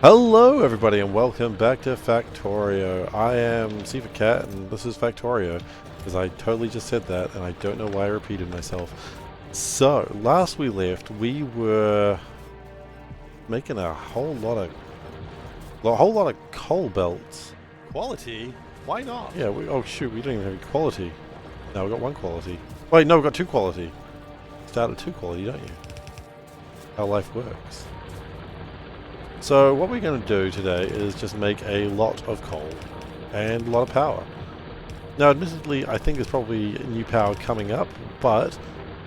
Hello everybody and welcome back to Factorio. I am SeiferKatt and this is Factorio, because I totally just said that and I don't know why I repeated myself. So, last we left we were making a whole lot of coal belts. Quality? Why not? Yeah, oh shoot, we don't even have any quality. No, we got one quality. Wait, no, we got two quality. Start at two quality, don't you? How life works. So what we're going to do today is just make a lot of coal and a lot of power. Now admittedly I think there's probably new power coming up, but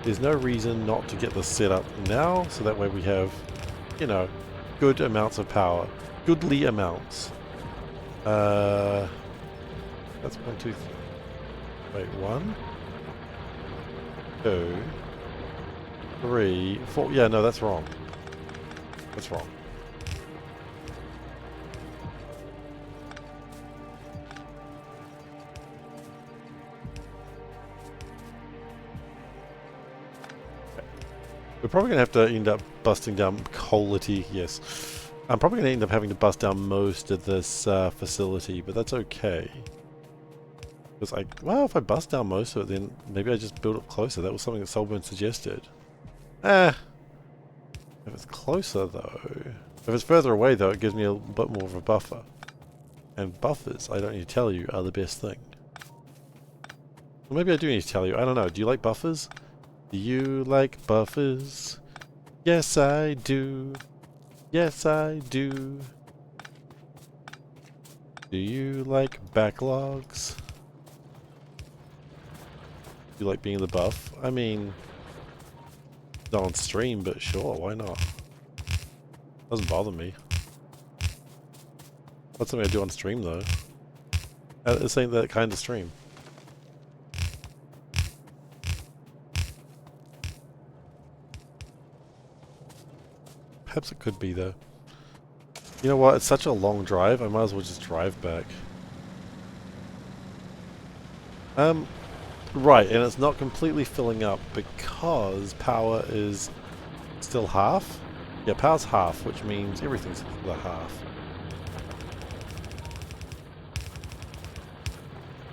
there's no reason not to get this set up now, so that way we have, you know, good amounts of power. Goodly amounts. That's one, two, wait, 1, 2, 3, 4, yeah, no, that's wrong. That's wrong. We're probably going to have to end up busting down quality, yes. I'm probably going to end up having to bust down most of this facility, but that's okay. Because well, if I bust down most of it, then maybe I just build it closer. That was something that Solburn suggested. If it's closer though, if it's further away though, it gives me a bit more of a buffer. And buffers, I don't need to tell you, are the best thing. Well, maybe I do need to tell you, I don't know, do you like buffers? Do you like buffers? Yes, I do. Yes, I do. Do you like backlogs? Do you like being the buff? I mean, not on stream, but sure, why not? Doesn't bother me. That's something I do on stream, though. This ain't that kind of stream. Perhaps it could be, though. You know what? It's such a long drive, I might as well just drive back. Right, and it's not completely filling up because power is still half. Yeah, power's half, which means everything's the half.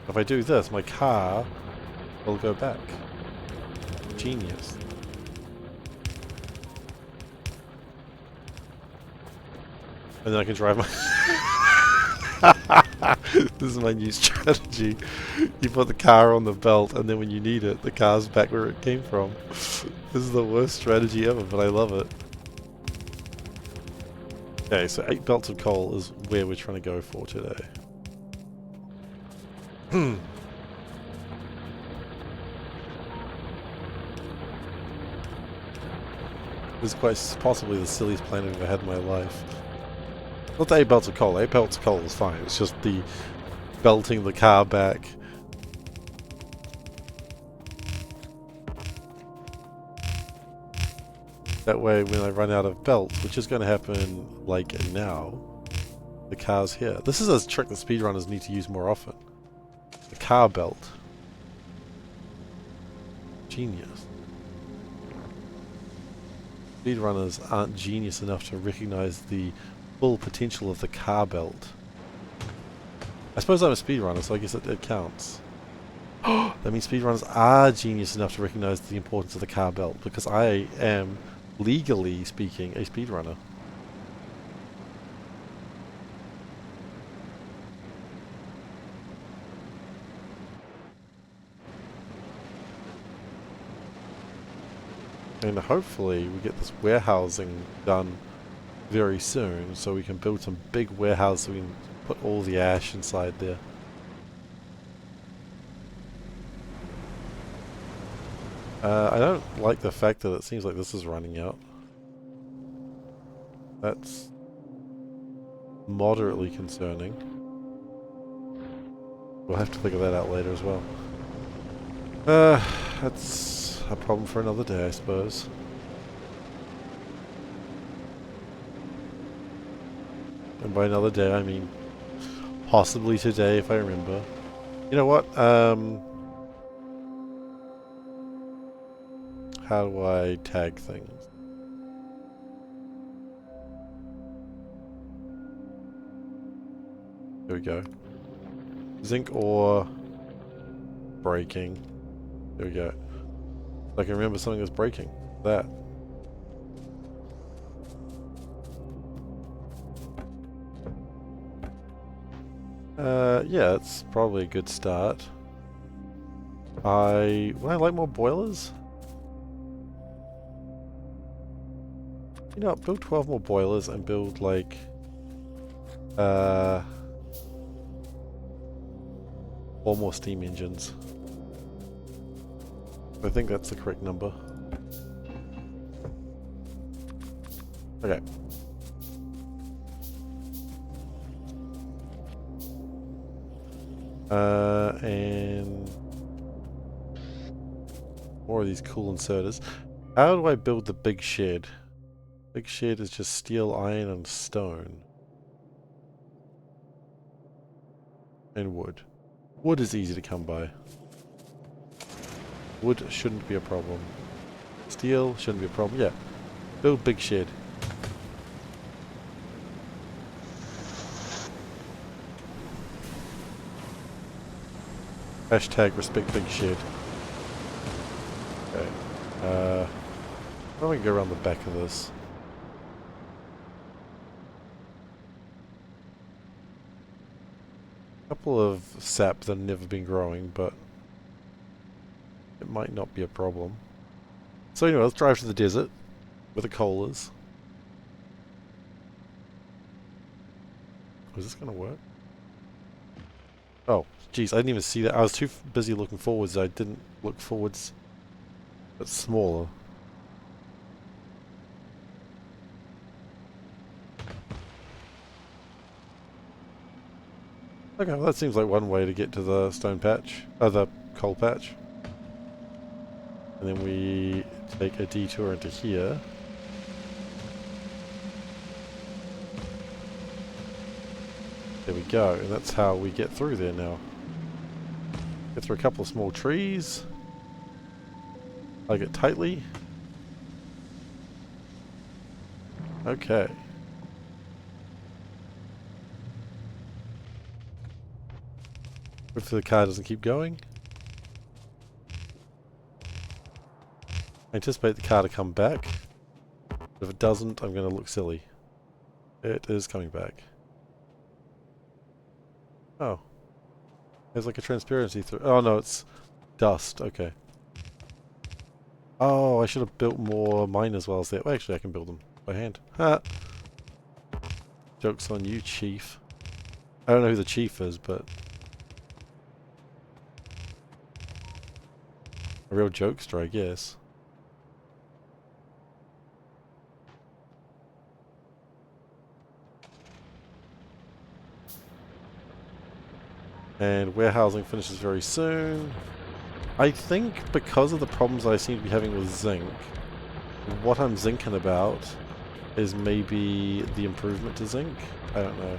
If I do this, my car will go back. Genius. And then I can drive my... This is my new strategy. You put the car on the belt, and then when you need it, the car's back where it came from. This is the worst strategy ever, but I love it. Okay, so 8 belts of coal is where we're trying to go for today. This is quite possibly the silliest plan I've ever had in my life. Not the 8 belts of coal. 8 belts of coal is fine. It's just the belting the car back. That way when I run out of belts, which is going to happen like now, the car's here. This is a trick that speedrunners need to use more often. The car belt. Genius. Speedrunners aren't genius enough to recognize the full potential of the car belt. I suppose I'm a speedrunner, so I guess it counts. That means speedrunners are genius enough to recognize the importance of the car belt, because I am, legally speaking, a speedrunner. And hopefully we get this warehousing done very soon, so we can build some big warehouse so we can put all the ash inside there. I don't like the fact that it seems like this is running out. That's moderately concerning. We'll have to figure that out later as well. That's a problem for another day, I suppose. And by another day, I mean possibly today, if I remember. You know what? How do I tag things? There we go. Zinc ore breaking. There we go. I can remember something that's breaking. That. Yeah, it's probably a good start. Would I like more boilers? You know what, build 12 more boilers and build like, 4 more steam engines. I think that's the correct number. Okay. And more of these cool inserters. How do I build the big shed? Big shed is just steel, iron, and stone. And wood. Wood is easy to come by. Wood shouldn't be a problem. Steel shouldn't be a problem. Yeah. Build big shed. Hashtag respect big shed. Okay. How do we go around the back of this? A couple of sap that have never been growing, but it might not be a problem. So anyway, let's drive to the desert where the coal is. Is this going to work? Oh, geez, I didn't even see that. I was too busy looking forwards. I didn't look forwards. It's smaller. Okay, well that seems like one way to get to the stone patch. The coal patch. And then we take a detour into here. There we go, and that's how we get through there now. Get through a couple of small trees. Hug it tightly. Okay. Hopefully the car doesn't keep going. I anticipate the car to come back. But if it doesn't, I'm going to look silly. It is coming back. Oh. There's like a transparency through. Oh no, it's dust. Okay. Oh, I should have built more miners while I was there. Well, actually, I can build them by hand. Ha! Joke's on you, Chief. I don't know who the Chief is, but... a real jokester, I guess. And warehousing finishes very soon. I think because of the problems I seem to be having with zinc, what I'm zinking about is maybe the improvement to zinc. I don't know.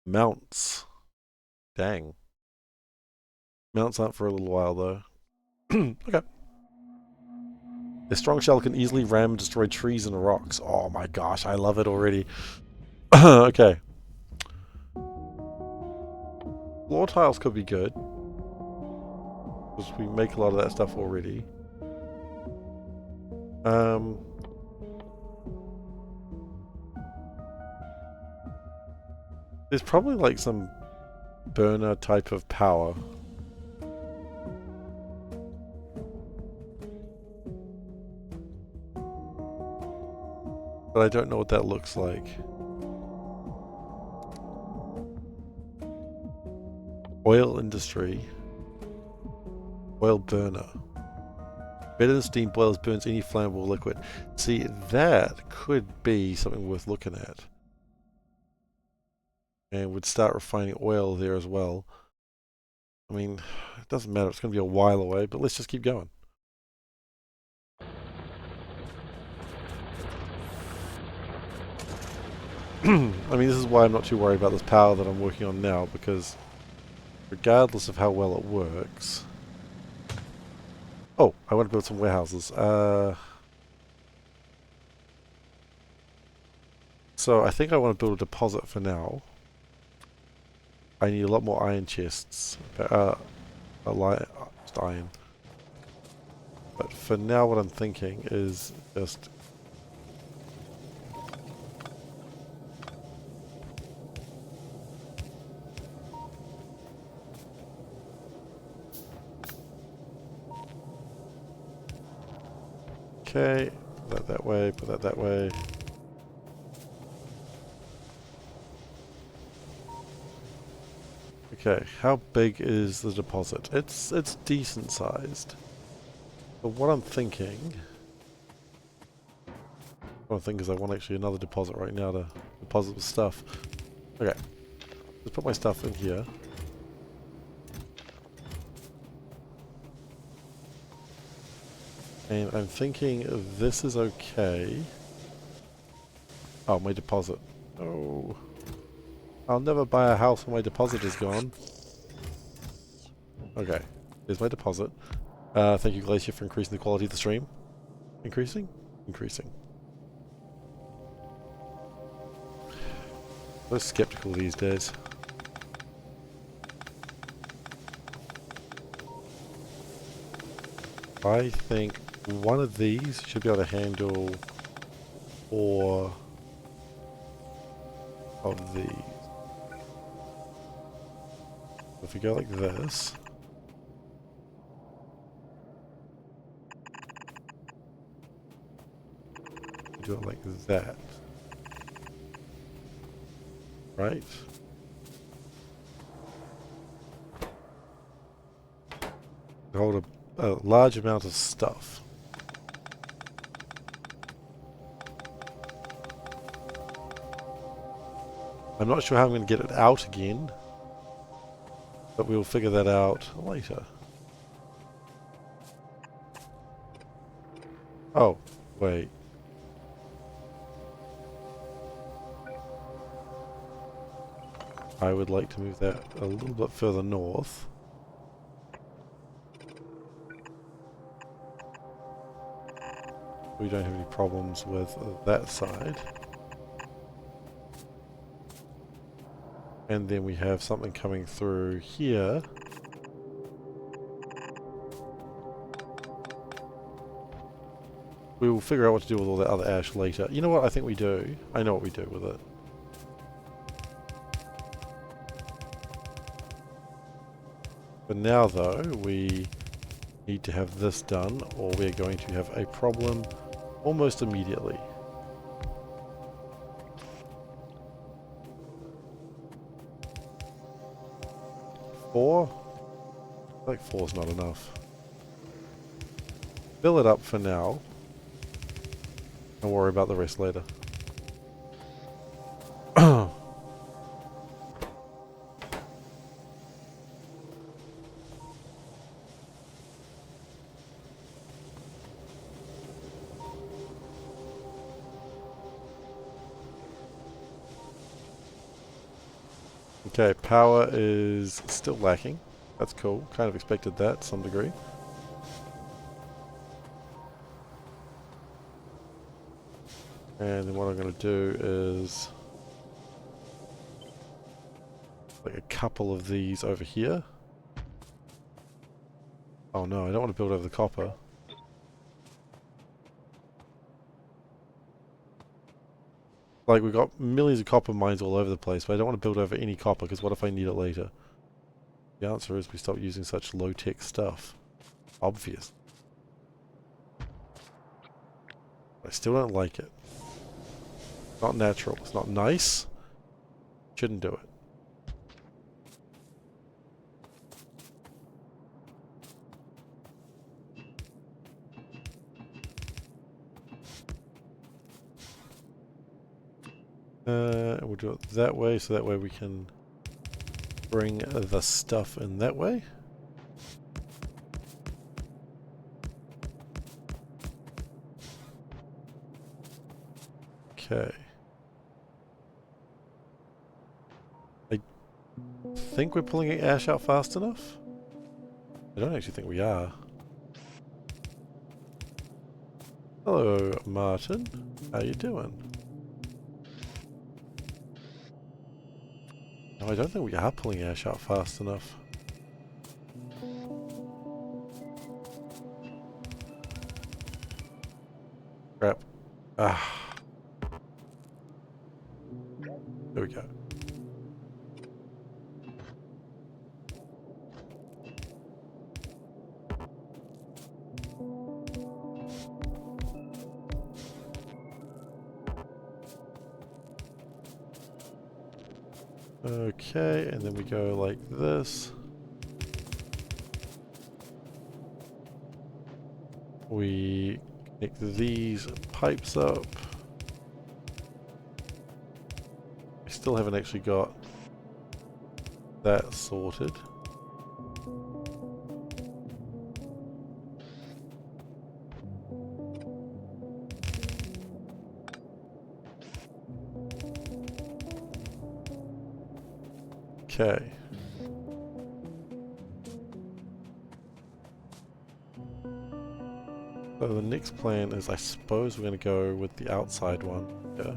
Mounts. Dang. Mounts aren't for a little while though. Okay. A strong shell can easily ram and destroy trees and rocks. Oh my gosh, I love it already. Okay. Floor tiles could be good. Because we make a lot of that stuff already. There's probably like some burner type of power. But I don't know what that looks like. Oil industry. Oil burner. Better than steam boilers, burns any flammable liquid. See, that could be something worth looking at. And would start refining oil there as well. I mean, it doesn't matter. It's going to be a while away, but let's just keep going. I mean, this is why I'm not too worried about this power that I'm working on now, because regardless of how well it works... Oh, I want to build some warehouses. So I think I want to build a deposit for now. I need a lot more iron chests. Just iron. But for now what I'm thinking is just... Okay, put that way, put that way. Okay, how big is the deposit? It's decent sized. But what I'm thinking... What I'm thinking is I want actually another deposit right now to deposit the stuff. Okay, let's put my stuff in here. And I'm thinking this is okay. Oh, my deposit. Oh. I'll never buy a house when my deposit is gone. Okay, here's my deposit. Thank you, Glacier, for increasing the quality of the stream. Increasing? Increasing. So skeptical these days. I think one of these should be able to handle 4 of these. If we go like this, do it like that, right? Hold a large amount of stuff. I'm not sure how I'm going to get it out again, but we'll figure that out later. Oh, wait. I would like to move that a little bit further north. We don't have any problems with that side. And then we have something coming through here. We will figure out what to do with all that other ash later. You know what I think we do? I know what we do with it. For now though, we need to have this done or we're going to have a problem almost immediately. Four? I think 4's not enough. Fill it up for now. And worry about the rest later. Okay, power is still lacking. That's cool. Kind of expected that to some degree. And then what I'm going to do is like a couple of these over here. Oh no, I don't want to build over the copper. Like, we've got millions of copper mines all over the place, but I don't want to build over any copper, because what if I need it later? The answer is we stop using such low-tech stuff. Obvious. I still don't like it. It's not natural. It's not nice. Shouldn't do it. We'll do it that way, so that way we can bring the stuff in that way. Okay. I think we're pulling ash out fast enough. I don't actually think we are. Hello, Martin. How you doing? No, I don't think we are pulling ash out fast enough. Crap. Ah. There we go. Okay, and then we go like this. We connect these pipes up. I still haven't actually got that sorted. Okay. So the next plan is, I suppose we're going to go with the outside one. Yeah.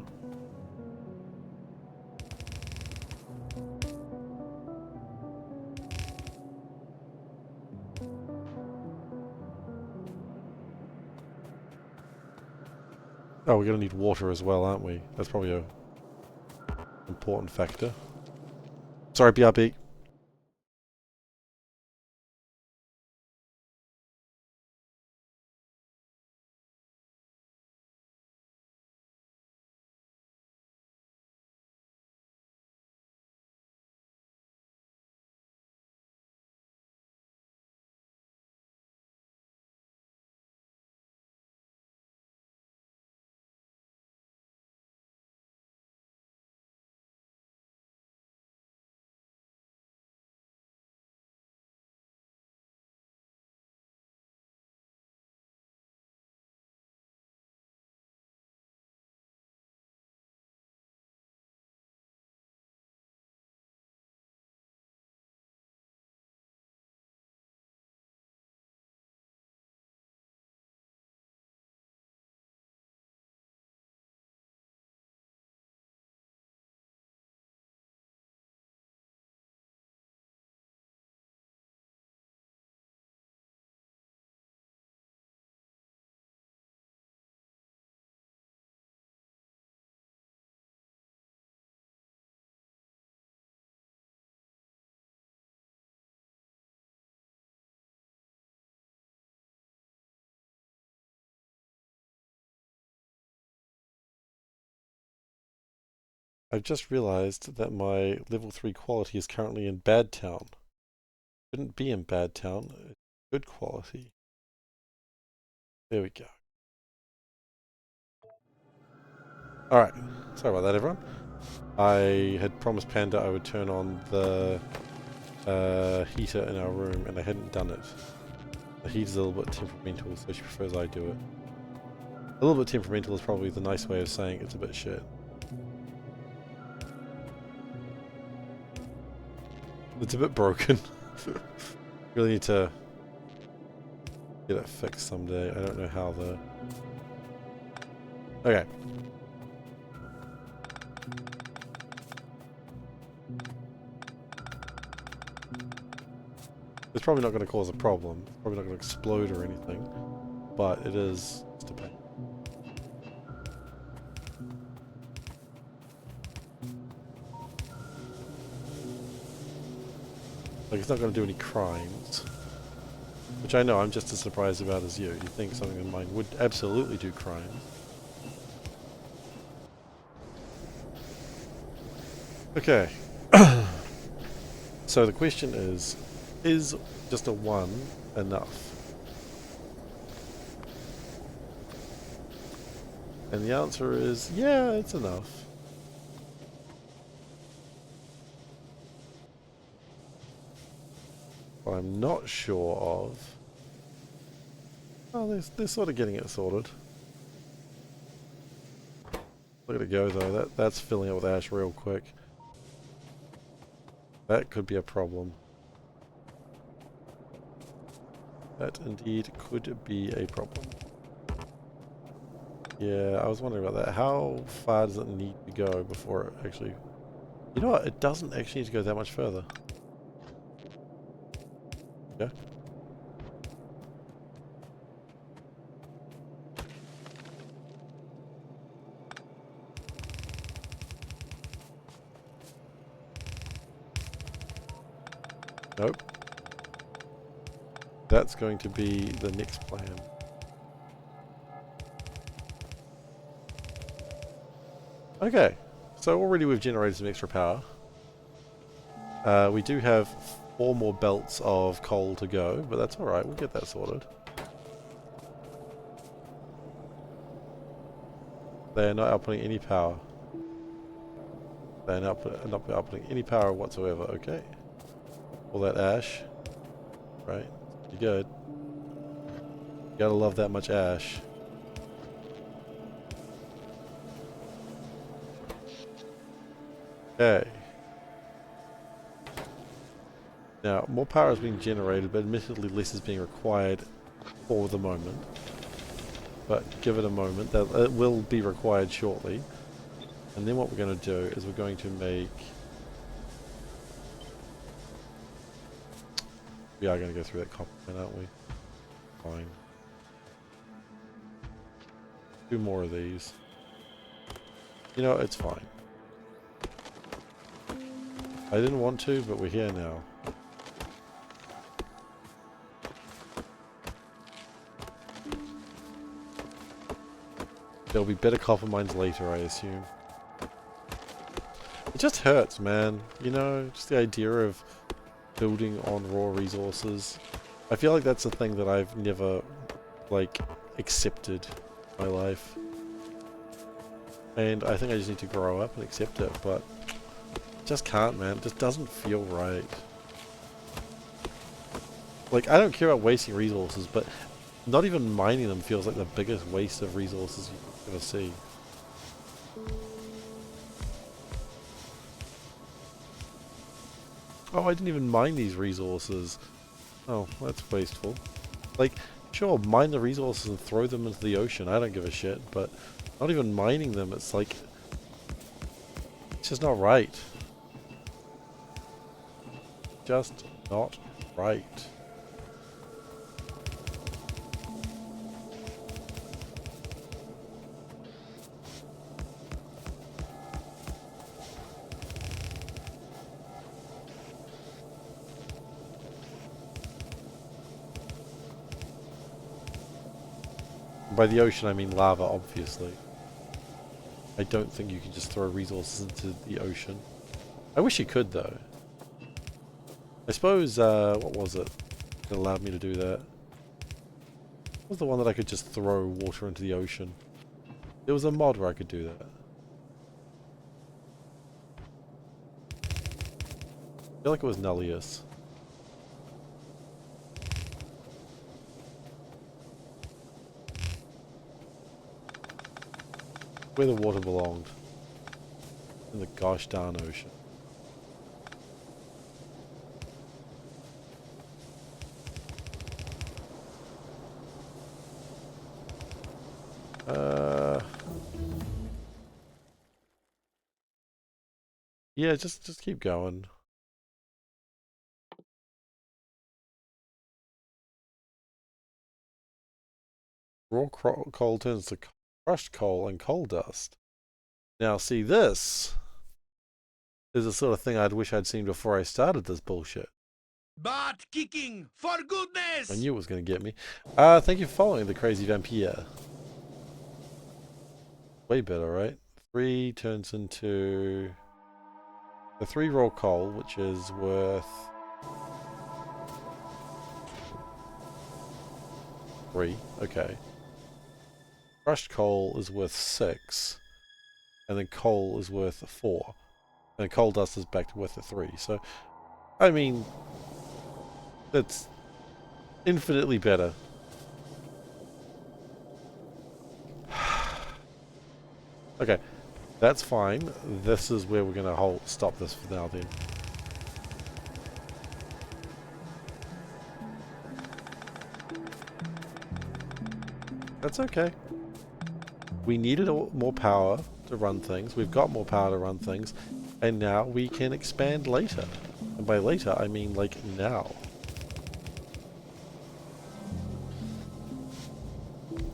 Oh, we're going to need water as well, aren't we? That's probably a important factor. Sorry, BRB. I've just realized that my level 3 quality is currently in bad town. Shouldn't be in bad town. It's good quality. There we go. Alright. Sorry about that, everyone. I had promised Panda I would turn on the heater in our room, and I hadn't done it. The heater's a little bit temperamental, so she prefers I do it. A little bit temperamental is probably the nice way of saying it's a bit shit. It's a bit broken. Really need to get it fixed someday. I don't know how though. Okay. It's probably not going to cause a problem. It's probably not going to explode or anything. But it is just a pain. Like, it's not going to do any crimes. Which I know I'm just as surprised about as you. You think something of mine would absolutely do crimes. Okay. So the question is just a 1 enough? And the answer is, yeah, it's enough. What I'm not sure of... Oh, they're sort of getting it sorted. Look at it go though, that's filling up with ash real quick. That could be a problem. That indeed could be a problem. Yeah, I was wondering about that. How far does it need to go before it actually You know what? It doesn't actually need to go that much further. Yeah. Nope. That's going to be the next plan. Okay, so already we've generated some extra power. We do have 4 more belts of coal to go, but that's alright, we'll get that sorted. They are not outputting any power. They are not outputting any power whatsoever, okay. All that ash. Right, pretty good. You gotta love that much ash. Okay. Now, more power is being generated, but admittedly less is being required for the moment. But give it a moment, that it will be required shortly. And then what we're going to do is we're going to make... We are going to go through that copper mine, aren't we? Fine. 2 more of these. You know, it's fine. I didn't want to, but we're here now. There'll be better copper mines later, I assume. It just hurts, man. You know, just the idea of building on raw resources. I feel like that's a thing that I've never, like, accepted in my life. And I think I just need to grow up and accept it, but just can't, man. It just doesn't feel right. Like, I don't care about wasting resources, but not even mining them feels like the biggest waste of resources you ever see. Oh, I didn't even mine these resources. Oh, that's wasteful. Like, sure, mine the resources and throw them into the ocean. I don't give a shit, but not even mining them, it's like... It's just not right. Just not right. By the ocean, I mean lava, obviously. I don't think you can just throw resources into the ocean. I wish you could, though. I suppose, what was it that allowed me to do that? What was the one that I could just throw water into the ocean? There was a mod where I could do that. I feel like it was Nullius. Where the water belonged. In the gosh darn ocean. Yeah, just keep going. Raw coal turns to crushed coal and coal dust. Now, see, this is the sort of thing I'd wish I'd seen before I started this bullshit. Butt kicking, for goodness! I knew it was going to get me. Thank you for following the crazy vampire. Way better, right? 3 turns into... The 3 raw coal, which is worth... 3, okay. Crushed coal is worth 6. And then coal is worth 4. And coal dust is back to worth 3. So, I mean... That's infinitely better. Okay, that's fine. This is where we're going to stop this for now then. That's okay. We needed more power to run things. We've got more power to run things. And now we can expand later. And by later, I mean like now.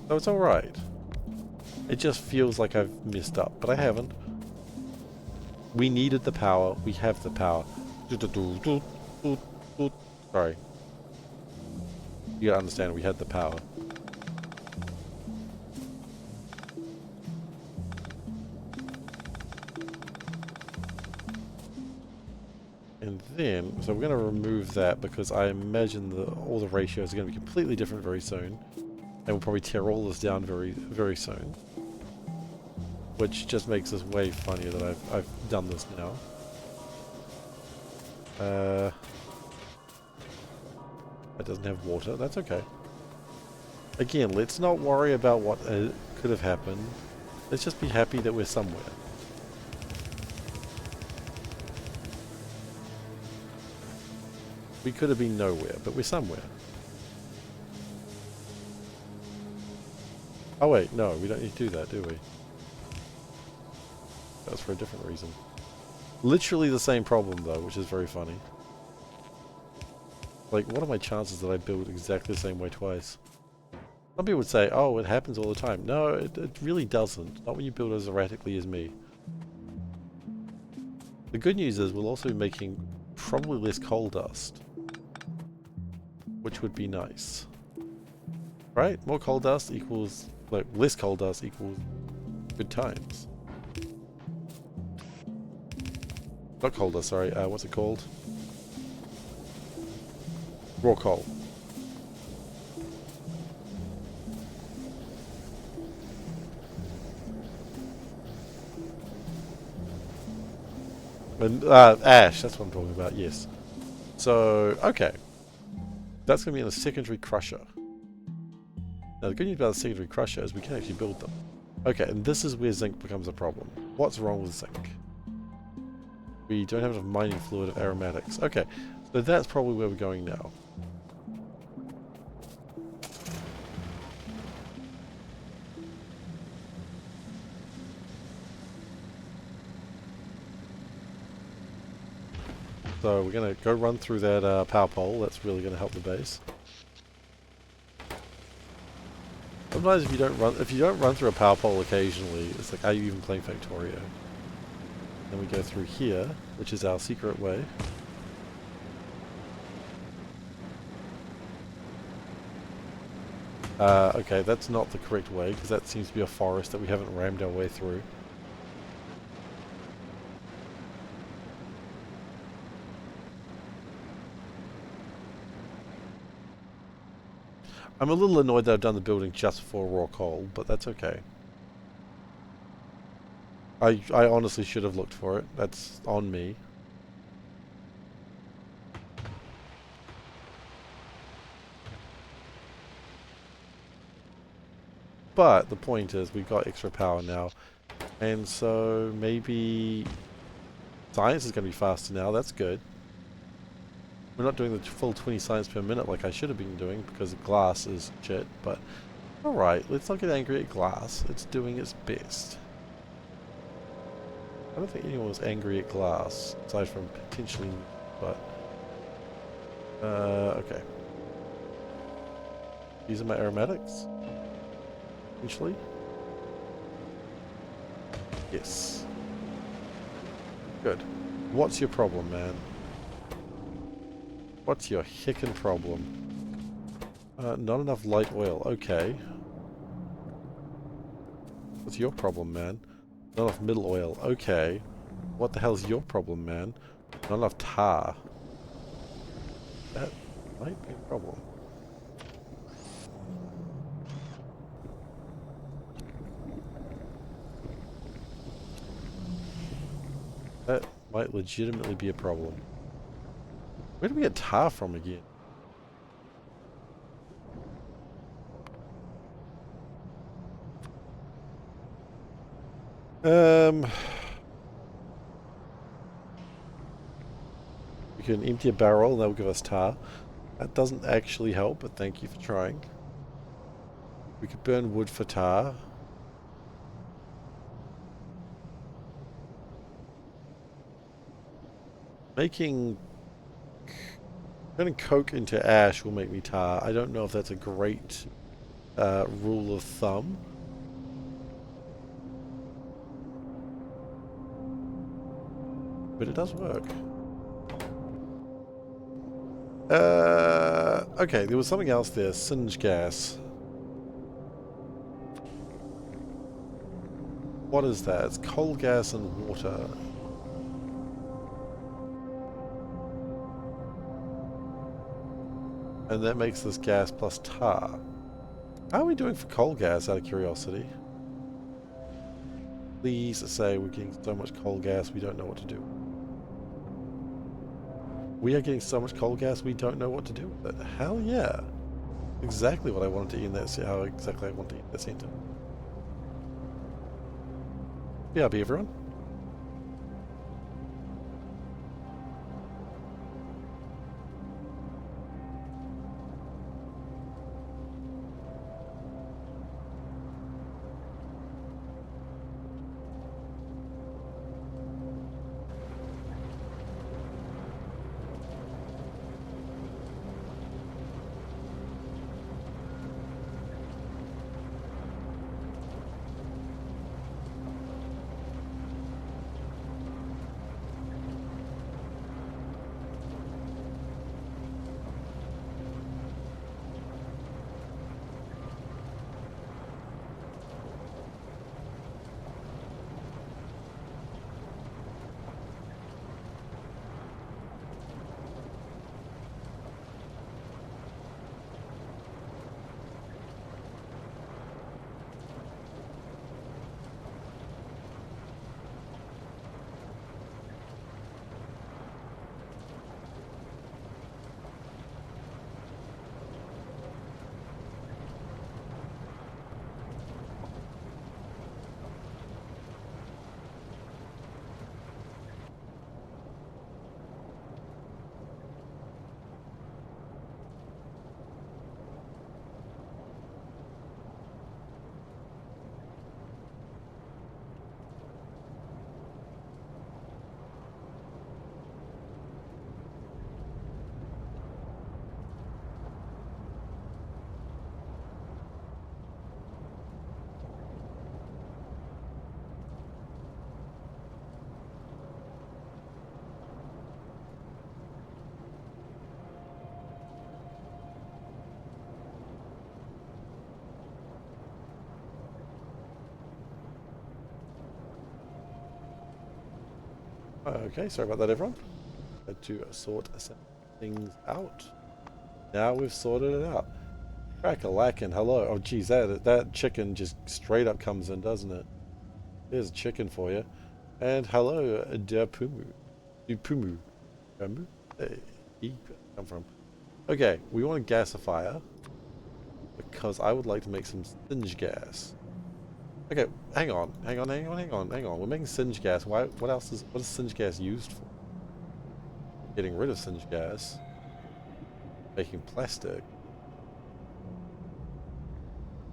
So it's alright. It just feels like I've messed up, but I haven't. We needed the power. We have the power. Sorry. You gotta understand, we had the power. And then, so we're going to remove that because I imagine all the ratios are going to be completely different very soon. And we'll probably tear all this down very, very soon. Which just makes this way funnier that I've done this now. It doesn't have water, that's okay. Again, let's not worry about what could have happened. Let's just be happy that we're somewhere. We could have been nowhere, but we're somewhere. Oh wait, no, we don't need to do that, do we? That's for a different reason. Literally the same problem though, which is very funny. Like, what are my chances that I build exactly the same way twice? Some people would say, oh, it happens all the time. No, it really doesn't. Not when you build as erratically as me. The good news is we'll also be making probably less coal dust. Which would be nice. Right? More coal dust equals... like, less coal dust equals good times. Not coal dust, sorry. What's it called? Raw coal. And, ash, that's what I'm talking about, yes. So, okay. That's going to be in a secondary crusher. Now the good news about the secondary crusher is we can actually build them. Okay, and this is where zinc becomes a problem. What's wrong with zinc? We don't have enough mining fluid of aromatics. Okay, so that's probably where we're going now. So we're going to go run through that power pole. That's really going to help the base. Sometimes if you don't run through a power pole occasionally, it's like, are you even playing Factorio? Then we go through here, which is our secret way. Okay, that's not the correct way, because that seems to be a forest that we haven't rammed our way through. I'm a little annoyed that I've done the building just for raw coal, but that's okay. I honestly should have looked for it. That's on me. But the point is, we've got extra power now. And so maybe science is going to be faster now. That's good. We're not doing the full 20 science per minute like I should have been doing because glass is shit, but alright, let's not get angry at glass. It's doing its best. I don't think anyone was angry at glass, aside from potentially, but... okay. These are my aromatics? Potentially? Yes. Good. What's your problem, man? What's your hickin' problem? Not enough light oil. Okay. What's your problem, man? Not enough middle oil. Okay. What the hell's your problem, man? Not enough tar. That might be a problem. That might legitimately be a problem. Where do we get tar from again? We can empty a barrel and that will give us tar. That doesn't actually help, but thank you for trying. We could burn wood for tar. Making... Turning coke into ash will make me tar. I don't know if that's a great rule of thumb. But it does work. Okay, there was something else there. Singe gas. What is that? It's coal gas and water. And that makes this gas plus tar. How are we doing for coal gas, out of curiosity? Please say we're getting so much coal gas we don't know what to do. We are getting so much coal gas we don't know what to do with it. Hell yeah. Exactly what I wanted to eat in that how exactly I want to eat that center. BRB everyone. Okay, sorry about that everyone. Had to sort some things out. Now we've sorted it out. Crack-a-lackin', hello. Oh geez, that chicken just straight up comes in, doesn't it? There's a chicken for you. And hello, Dapumu. Dupumu. Dapumu? Hey, he come from. Okay, we want a gasifier because I would like to make some singe gas. Okay, hang on. We're making singe gas. Why? What is singe gas used for? Getting rid of singe gas. Making plastic.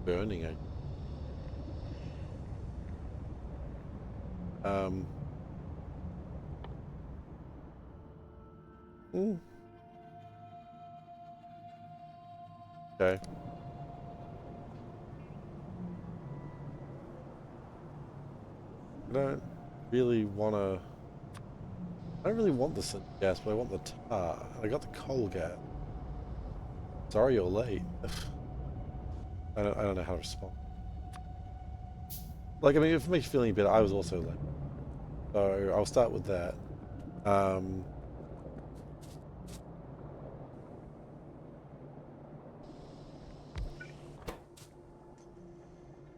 Burning it. Okay. I don't really want the singe gas, but I want the tar. I got the coal gas. Sorry you're late. I don't know how to respond. Like, I mean, if it makes you feel any better, I was also late. So I'll start with that.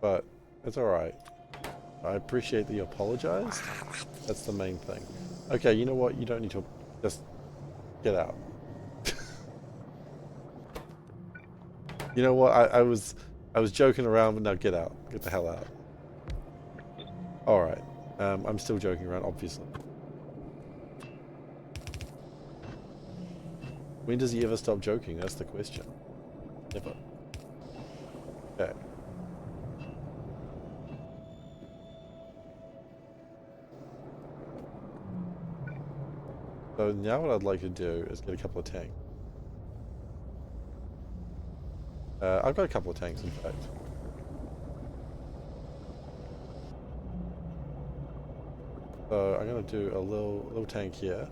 But it's alright. I appreciate that you apologized. That's the main thing. Okay, you know what? You don't need to just get out. You know what? I was joking around, but now get out. Get the hell out. Alright. I'm still joking around, obviously. When does he ever stop joking? That's the question. Never. Okay. So now what I'd like to do is get a couple of tanks. I've got a couple of tanks, in fact. So I'm going to do a little tank here.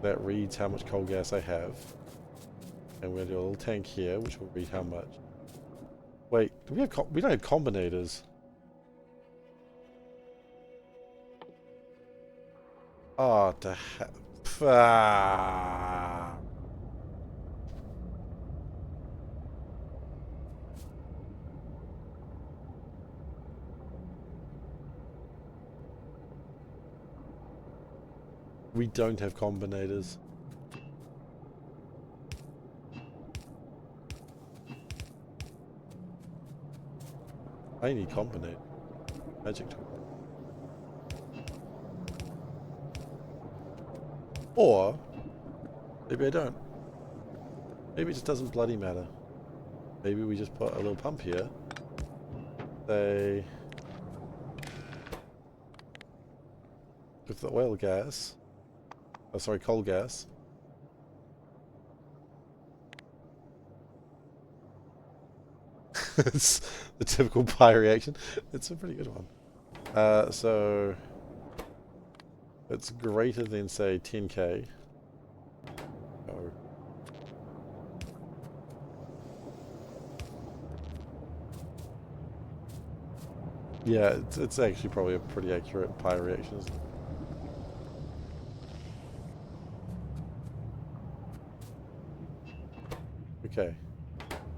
That reads how much coal gas I have. And we're going to do a little tank here, which will read how much. Wait, do we have we don't have combinators. Oh, to We don't have combinators. I need combinator. Magic tool. Or maybe I don't. Maybe it just doesn't bloody matter. Maybe we just put a little pump here. Say with the oil gas. Oh, sorry, coal gas. It's the typical Pi reaction. It's a pretty good one. So it's greater than, say, 10k. Oh. Yeah, it's actually probably a pretty accurate Pi reaction, isn't it? Okay.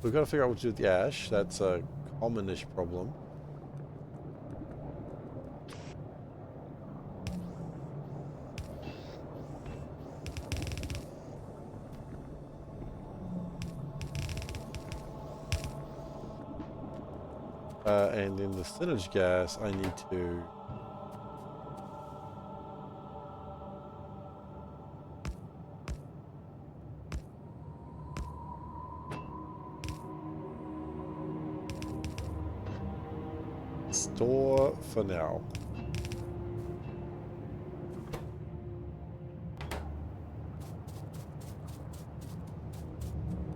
We've got to figure out what to do with the ash. That's a commonish problem. And in the synergy gas, I need to store for now.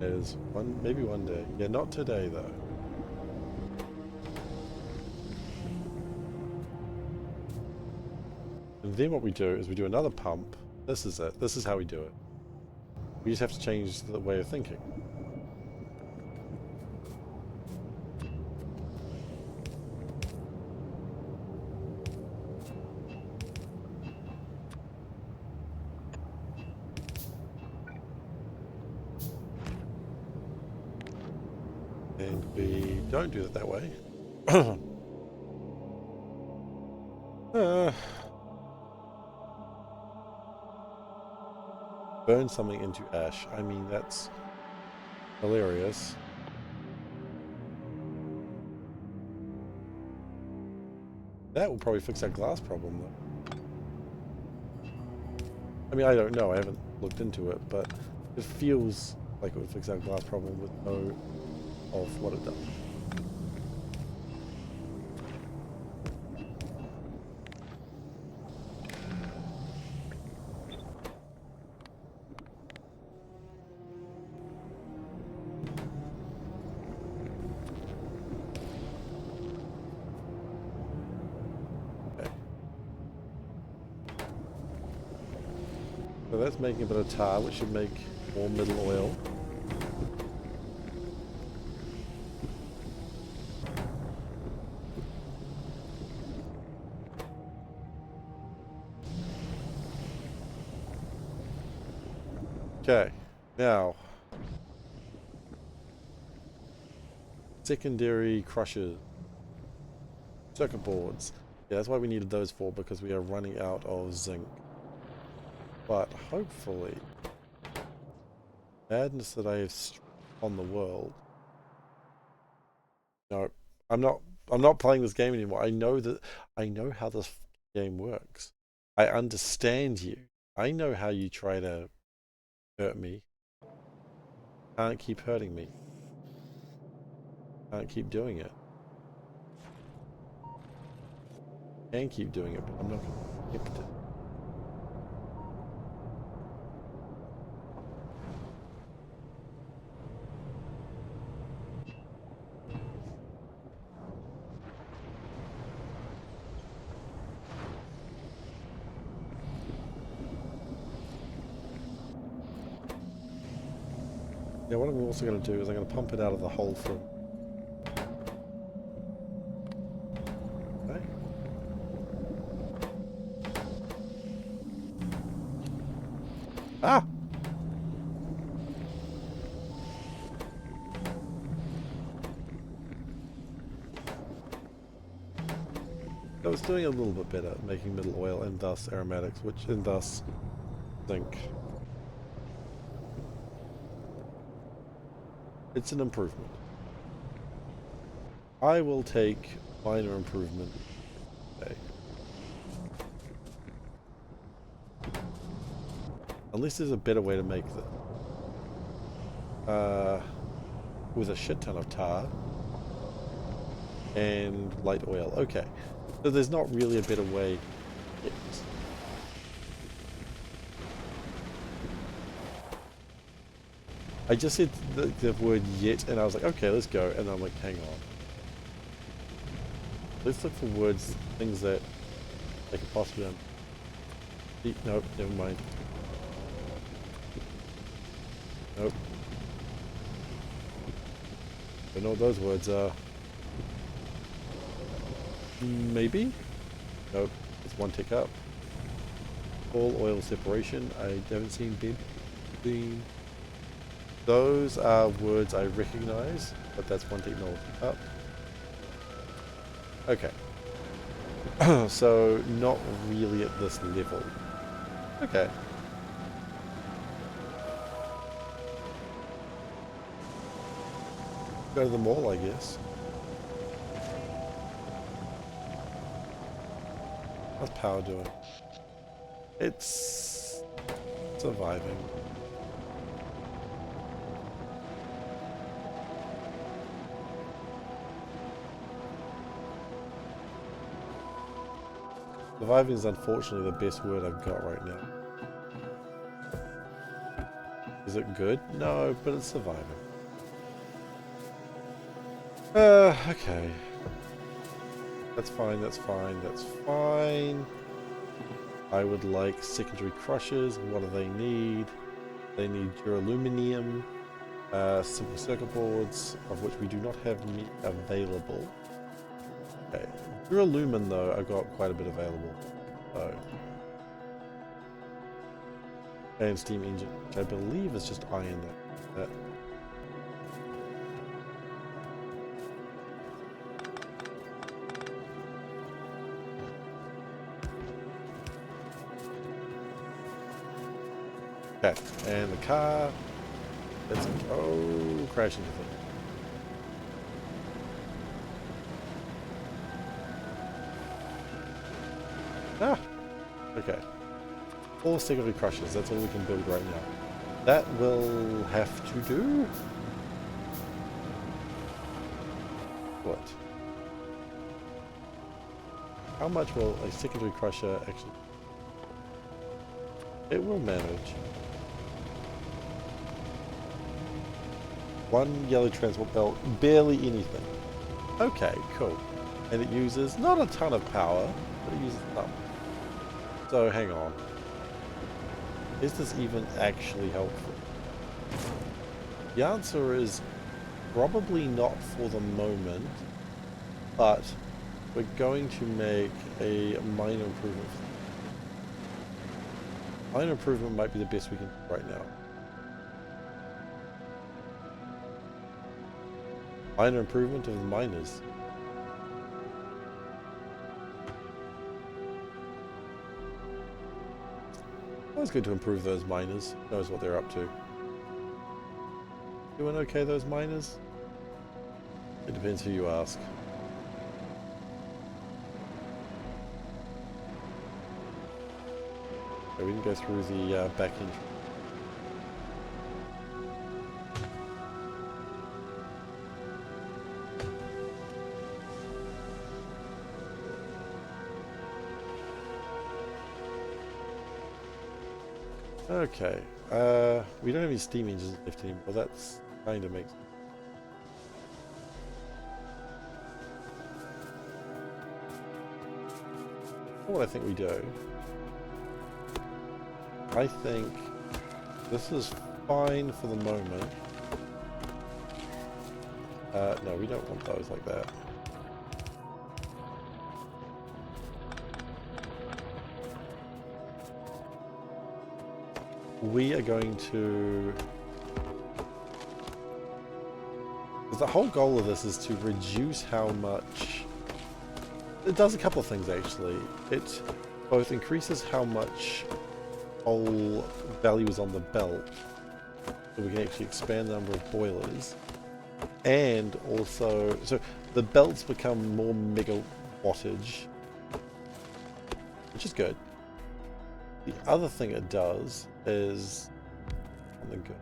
There's maybe one day. Yeah, not today though. And then what we do is we do another pump. This is it. This is how we do it. We just have to change the way of thinking. And we don't do it that way. Burn something into ash. I mean, that's hilarious. That will probably fix that glass problem, though. I mean, I don't know. I haven't looked into it, but it feels like it would fix that glass problem with no of what it does. So that's making a bit of tar, which should make more middle oil. Okay, now secondary crushers, circuit boards. Yeah, that's why we needed those for, because we are running out of zinc. But hopefully, madness that I have on the world. No, I'm not playing this game anymore. I know how this game works. I understand you. I know how you try to hurt me. Can't keep hurting me. Can't keep doing it. can keep doing it, but I'm not going to keep it. Yeah, what I'm also going to do is I'm going to pump it out of the hole from... Okay. Ah! So it's doing a little bit better, making middle oil and thus aromatics, and thus zinc. It's an improvement. I will take minor improvement. Okay. Unless there's a better way to make this. With a shit ton of tar and light oil. Okay. So there's not really a better way. I just said the word yet and I was like, okay, let's go. And I'm like, hang on. Let's look for words, things that they could possibly Nope, never mind. Nope. Don't know what those words are. Maybe? Nope. It's one tick up. All oil separation. I haven't seen benzene. Those are words I recognize, but that's one technology up. Okay. So, not really at this level. Okay. Go to the mall, I guess. How's power doing? It's surviving. Surviving is unfortunately the best word I've got right now. Is it good? No, but it's surviving. Okay. That's fine, that's fine, that's fine. I would like secondary crushers. What do they need? They need duraluminum, simple circuit boards, of which we do not have available. Okay. Duralumin, though, I've got quite a bit available. So. And steam engine, which I believe is just iron there. Okay, and the car, let's go crash into things. Ah, okay. 4 secondary crushers, that's all we can build right now. That will have to do. What? How much will a secondary crusher actually... It will manage. 1 yellow transport belt, barely anything. Okay, cool. And it uses not a ton of power, but it uses some. So hang on. Is this even actually helpful? The answer is probably not for the moment, but we're going to make a minor improvement. Minor improvement might be the best we can do right now. Minor improvement of the miners. Always good to improve those miners. Knows what they're up to. Doing okay, those miners? It depends who you ask. Okay, we can go through the back end. Okay. We don't have any steam engines left anymore. That's kind of makes. What I think we do. I think this is fine for the moment. No, we don't want those like that. We are going to... Because the whole goal of this is to reduce how much... It does a couple of things actually. It both increases how much coal value is on the belt, so we can actually expand the number of boilers, and also, so the belts become more mega wattage, which is good. The other thing it does is something good.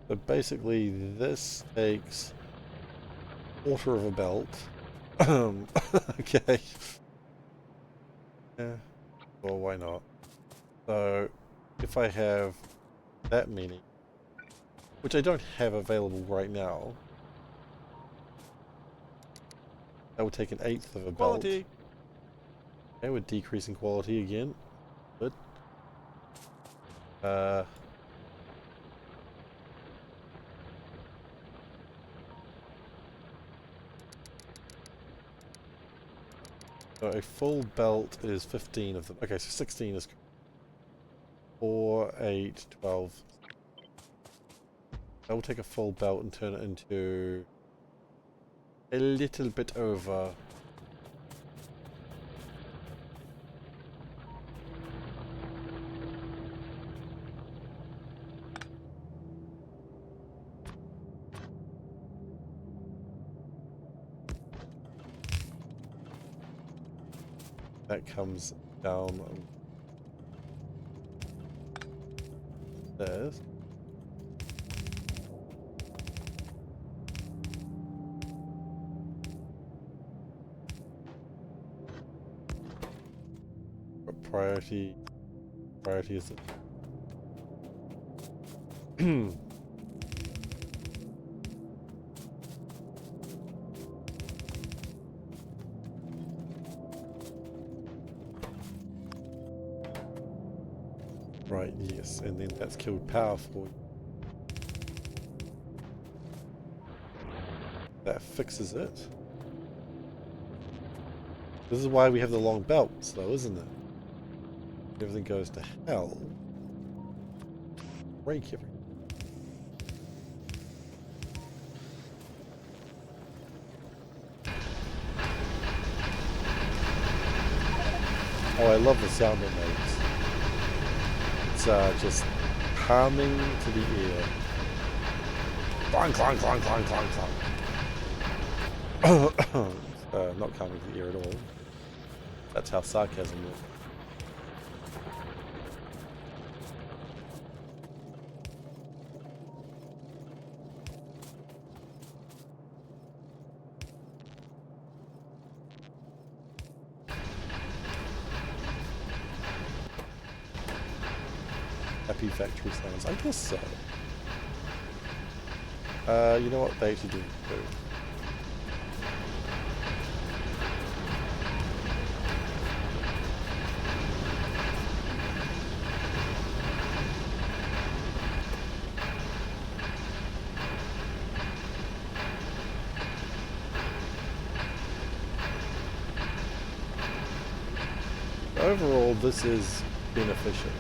So basically this takes quarter of a belt. Okay. Yeah. Well, why not? So if I have that many, which I don't have available right now, that would take an eighth of a belt. Okay, we're decreasing quality again. Good. So a full belt is 15 of them. Okay, so 16 is 4, 8, 12. I will take a full belt and turn it into a little bit over. That comes down there. What priority is it? Right, yes, and then that's killed power for you. That fixes it. This is why we have the long belts, though, isn't it? Everything goes to hell. Break everything. Oh, I love the sound it makes. It's just calming to the ear. Clang, clang, clang, clang, clang, clang. Not calming to the ear at all. That's how sarcasm works. Happy factory sounds. I guess so. You know what? They actually do too. Overall, this is beneficial.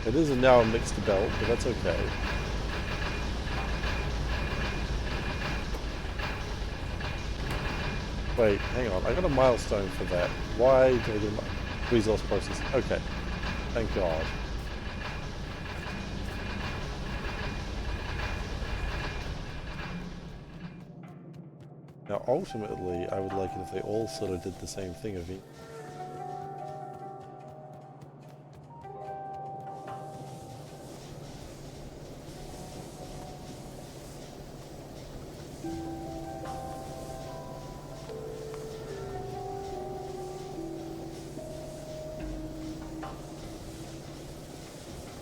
It is now a mixed belt, but that's okay. Wait, hang on. I got a milestone for that. Why did I get a resource process? Okay. Thank God. Now, ultimately, I would like it if they all sort of did the same thing of it.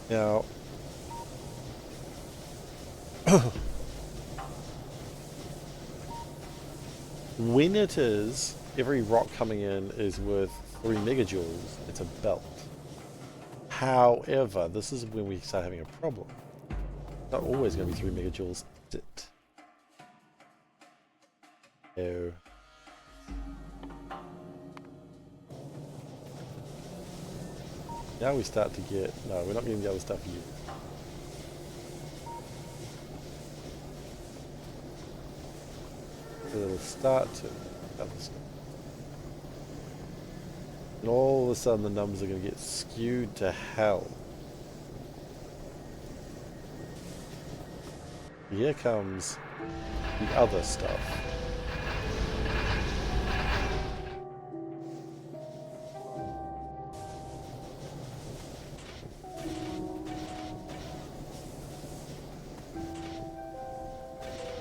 Now, when it is, every rock coming in is worth 3 megajoules, it's a belt. However, this is when we start having a problem. It's not always going to be 3 megajoules, is it? No. Now we start to get... No, we're not getting the other stuff yet. So it'll start to... Other stuff. And all of a sudden the numbers are going to get skewed to hell. Here comes the other stuff.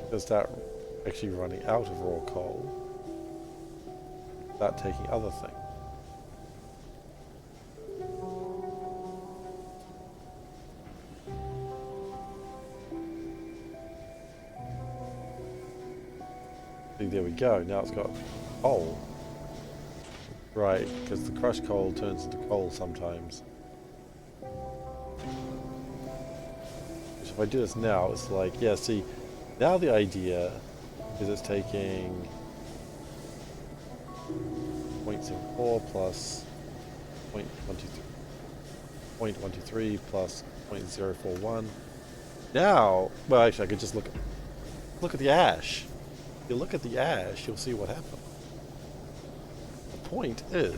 They'll start actually running out of raw coal. Start taking other things. See, there we go. Now it's got coal. Right, because the crushed coal turns into coal sometimes. So if I do this now, it's like, yeah, see, now the idea is it's taking 0.74 plus 0.123 plus 0.041. Now, well, actually, I could just look at the ash. If you look at the ash, you'll see what happened. The point is,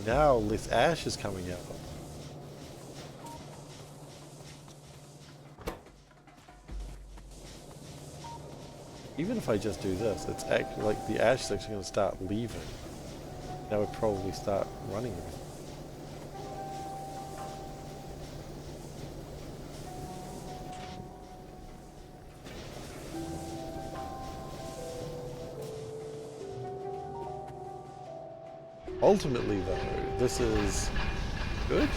now less ash is coming out. Even if I just do this, it's actually like the ash is actually going to start leaving. That would probably start running everything. Ultimately, though, this is good.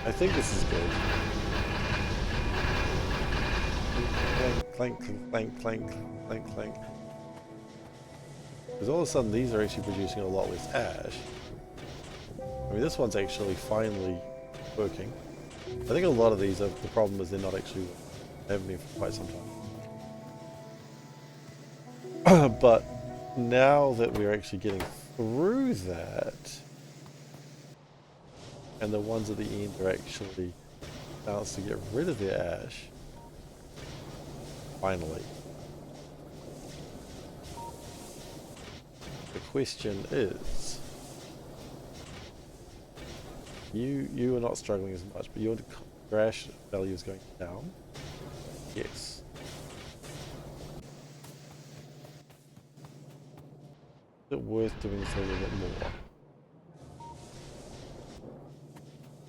I think this is good. Clank, clank, clank, clank, clank, clank. Because all of a sudden these are actually producing a lot less ash. I mean, this one's actually finally working. I think a lot of these, the problem is they're not actually, they haven't been for quite some time. But now that we're actually getting through that, and the ones at the end are actually balanced to get rid of their ash, finally. The question is, you are not struggling as much, but your ash value is going down. Yes. Is it worth doing this a little bit more?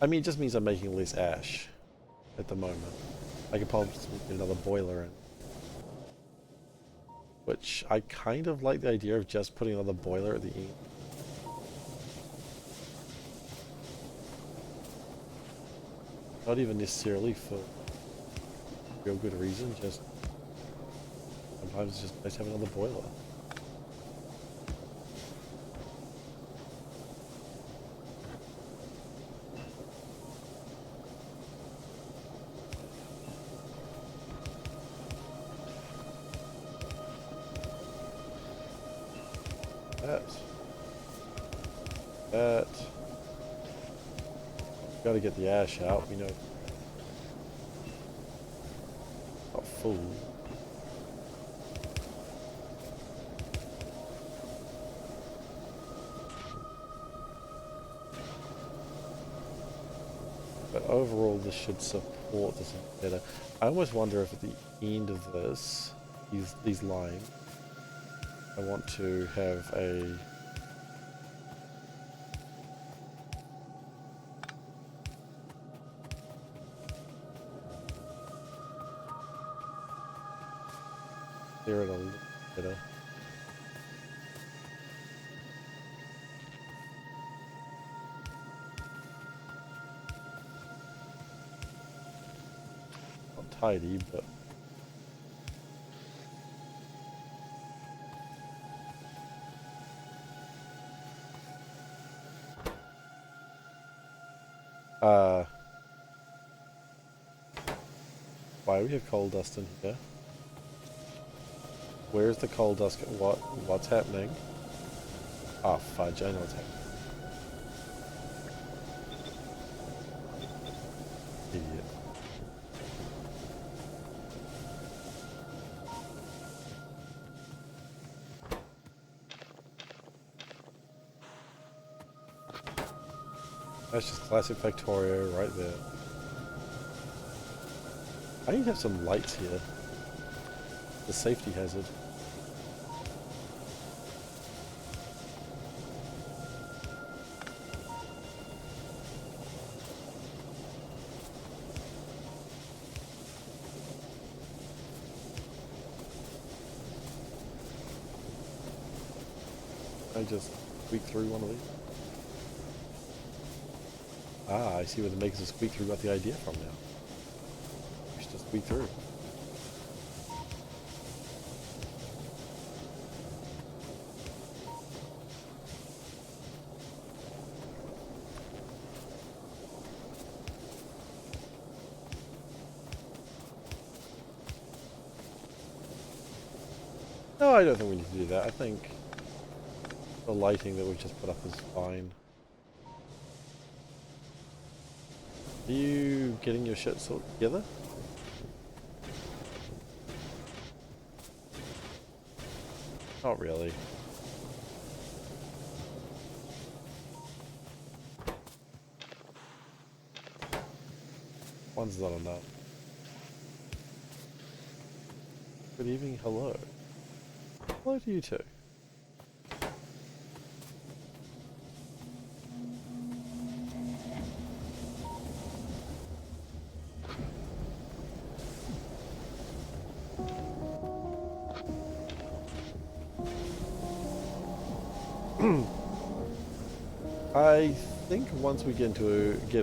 I mean, it just means I'm making less ash at the moment. I could probably get another boiler in. Which I kind of like the idea of just putting another boiler at the end. Not even necessarily for real good reason, just sometimes it's just nice to have another boiler. That. Gotta get the ash out, we know. Not full. But overall this should support this better. I almost wonder if at the end of this, these lines, I want to have a clear it a little better. Not tidy, but why do we have coal dust in here? Where's the coal dust? What's happening? Ah, fudge, I know what's happening. Idiot. That's just classic Factorio right there. I need to have some lights here. The safety hazard. I just squeak through one of these. Ah, I see where the makers of squeak through got the idea from now. We should just squeak through. No, I don't think we need to do that. I think the lighting that we've just put up is fine. Are you getting your shit sorted together? Not really. One's not enough. Good evening, hello. Hello to you too. I think once we get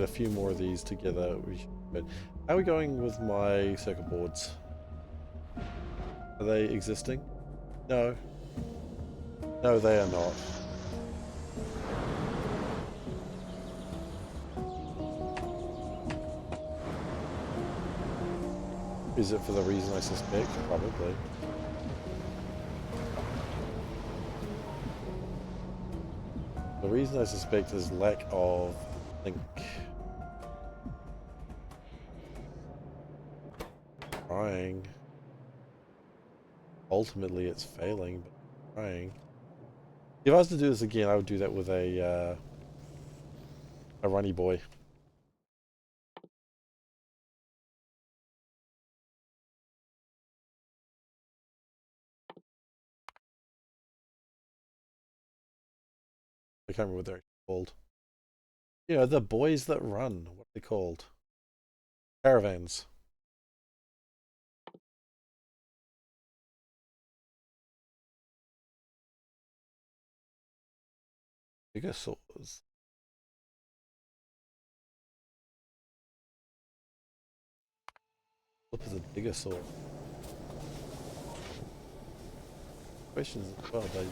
a few more of these together, we should. But how are we going with my circuit boards? Are they existing? No. No, they are not. Is it for the reason I suspect? Probably. The reason I suspect is lack of, I think, trying. Ultimately, it's failing, but trying. If I was to do this again, I would do that with a runny boy. I can't remember what they're called. You know, the boys that run. What are they called? Caravans. Gigasaurs. What is a gigasaur? Questions as well, they.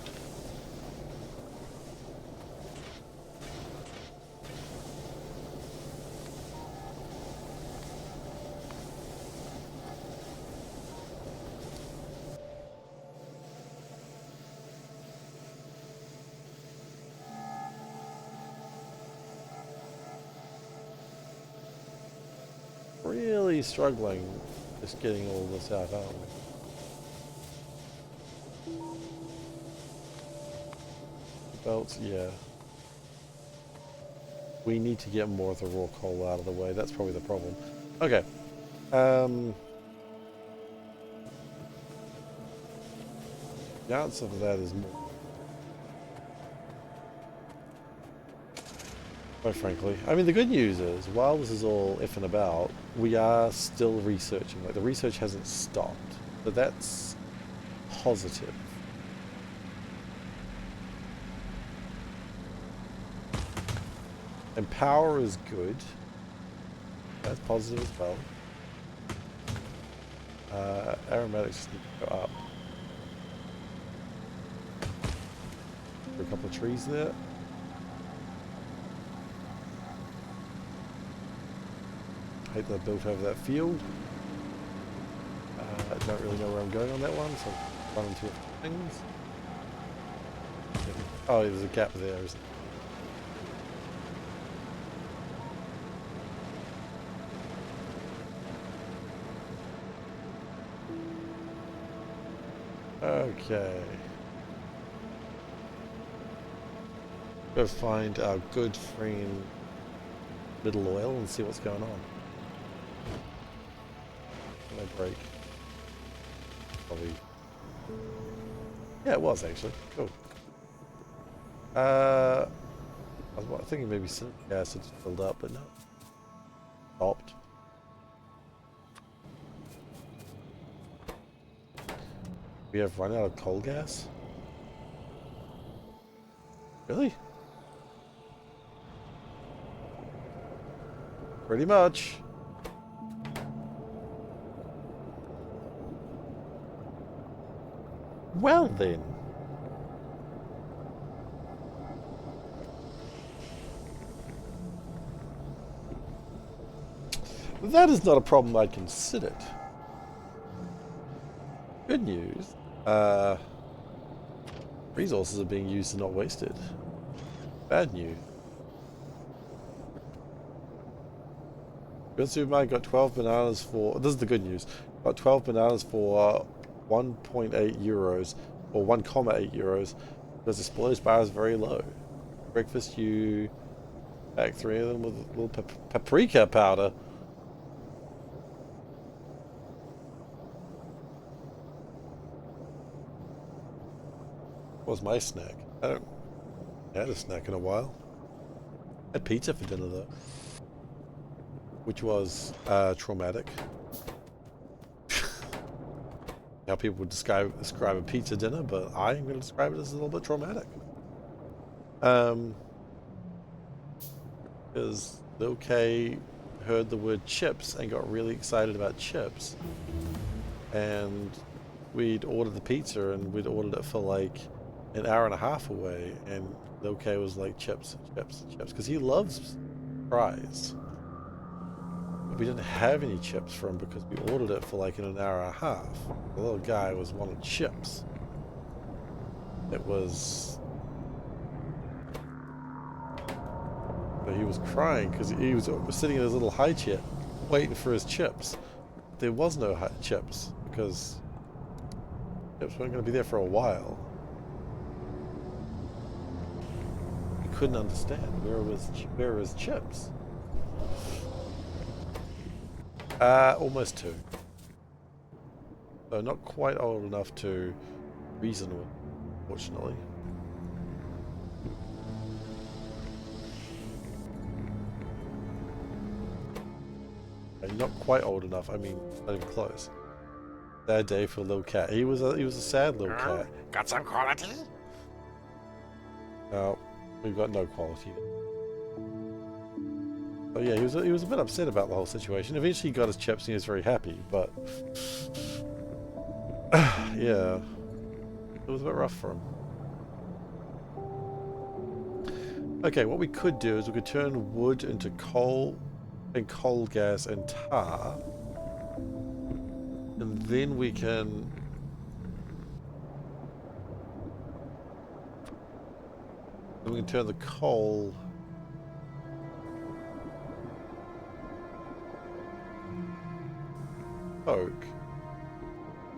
Really struggling just getting all this out, aren't we? Belts, yeah. We need to get more of the raw coal out of the way. That's probably the problem. Okay. The answer to that is more. Quite frankly. I mean, the good news is, while this is all effing about, we are still researching. Like, the research hasn't stopped. So that's positive. And power is good. That's positive as well. Aromatics just need to go up. A couple of trees there. Hate that I built over that field. I don't really know where I'm going on that one, so I'm running into things. Oh, there's a gap there, isn't there? Okay. Go find our good friend Middle Oil and see what's going on. No break. Probably. Yeah, it was actually. Cool. I was thinking maybe some gas had just filled up, but no. Stopped. We have run out of coal gas? Really? Pretty much. Well then. That is not a problem I'd considered. Good news. Resources are being used and not wasted. Bad news. Good supermarket got 12 bananas for... This is the good news. Got 12 bananas for 1.8 euros, or 1,8 euros, because the spoilage bar is very low. Breakfast, you pack 3 of them with a little paprika powder. What was my snack? I haven't had a snack in a while. I had pizza for dinner though, which was traumatic. How people would describe a pizza dinner, but I'm going to describe it as a little bit traumatic. Because Lil K heard the word chips and got really excited about chips, and we'd ordered the pizza and we'd ordered it for like an hour and a half away, and Lil K was like chips, chips, chips, because he loves fries. We didn't have any chips for him because we ordered it for like in an hour and a half. The little guy was wanting chips. It was... But he was crying because he was sitting in his little high chair waiting for his chips. There was no chips because chips weren't going to be there for a while. He couldn't understand where was chips. Almost 2. So not quite old enough to reason with, fortunately. And not quite old enough, I mean, not even close. Sad day for Lil Cat. He was a sad little cat. Got some quality? No, we've got no quality. Oh yeah, he was a bit upset about the whole situation. Eventually he got his chips and he was very happy, but yeah, it was a bit rough for him. Okay, what we could do is we could turn wood into coal and coal gas and tar, and then we can turn the coal coke,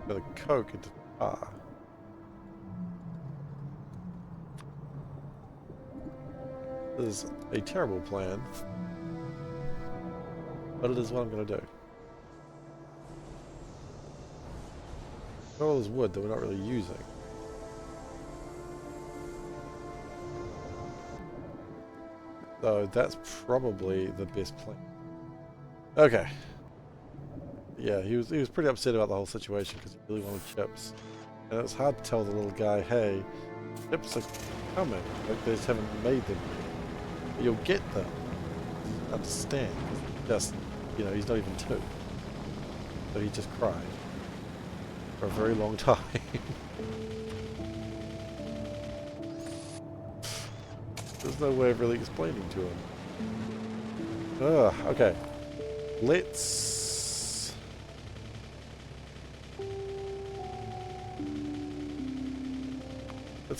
the coke into tar. This is a terrible plan, but it is what I'm going to do. All this wood that we're not really using. So that's probably the best plan. Okay. Yeah, he was pretty upset about the whole situation because he really wanted chips. And it's hard to tell the little guy, hey, ships are coming. Like, they just haven't made them yet. But you'll get them. You understand. Just, you know, he's not even 2. So he just cried. For a very long time. There's no way of really explaining to him. Ugh, okay. Let's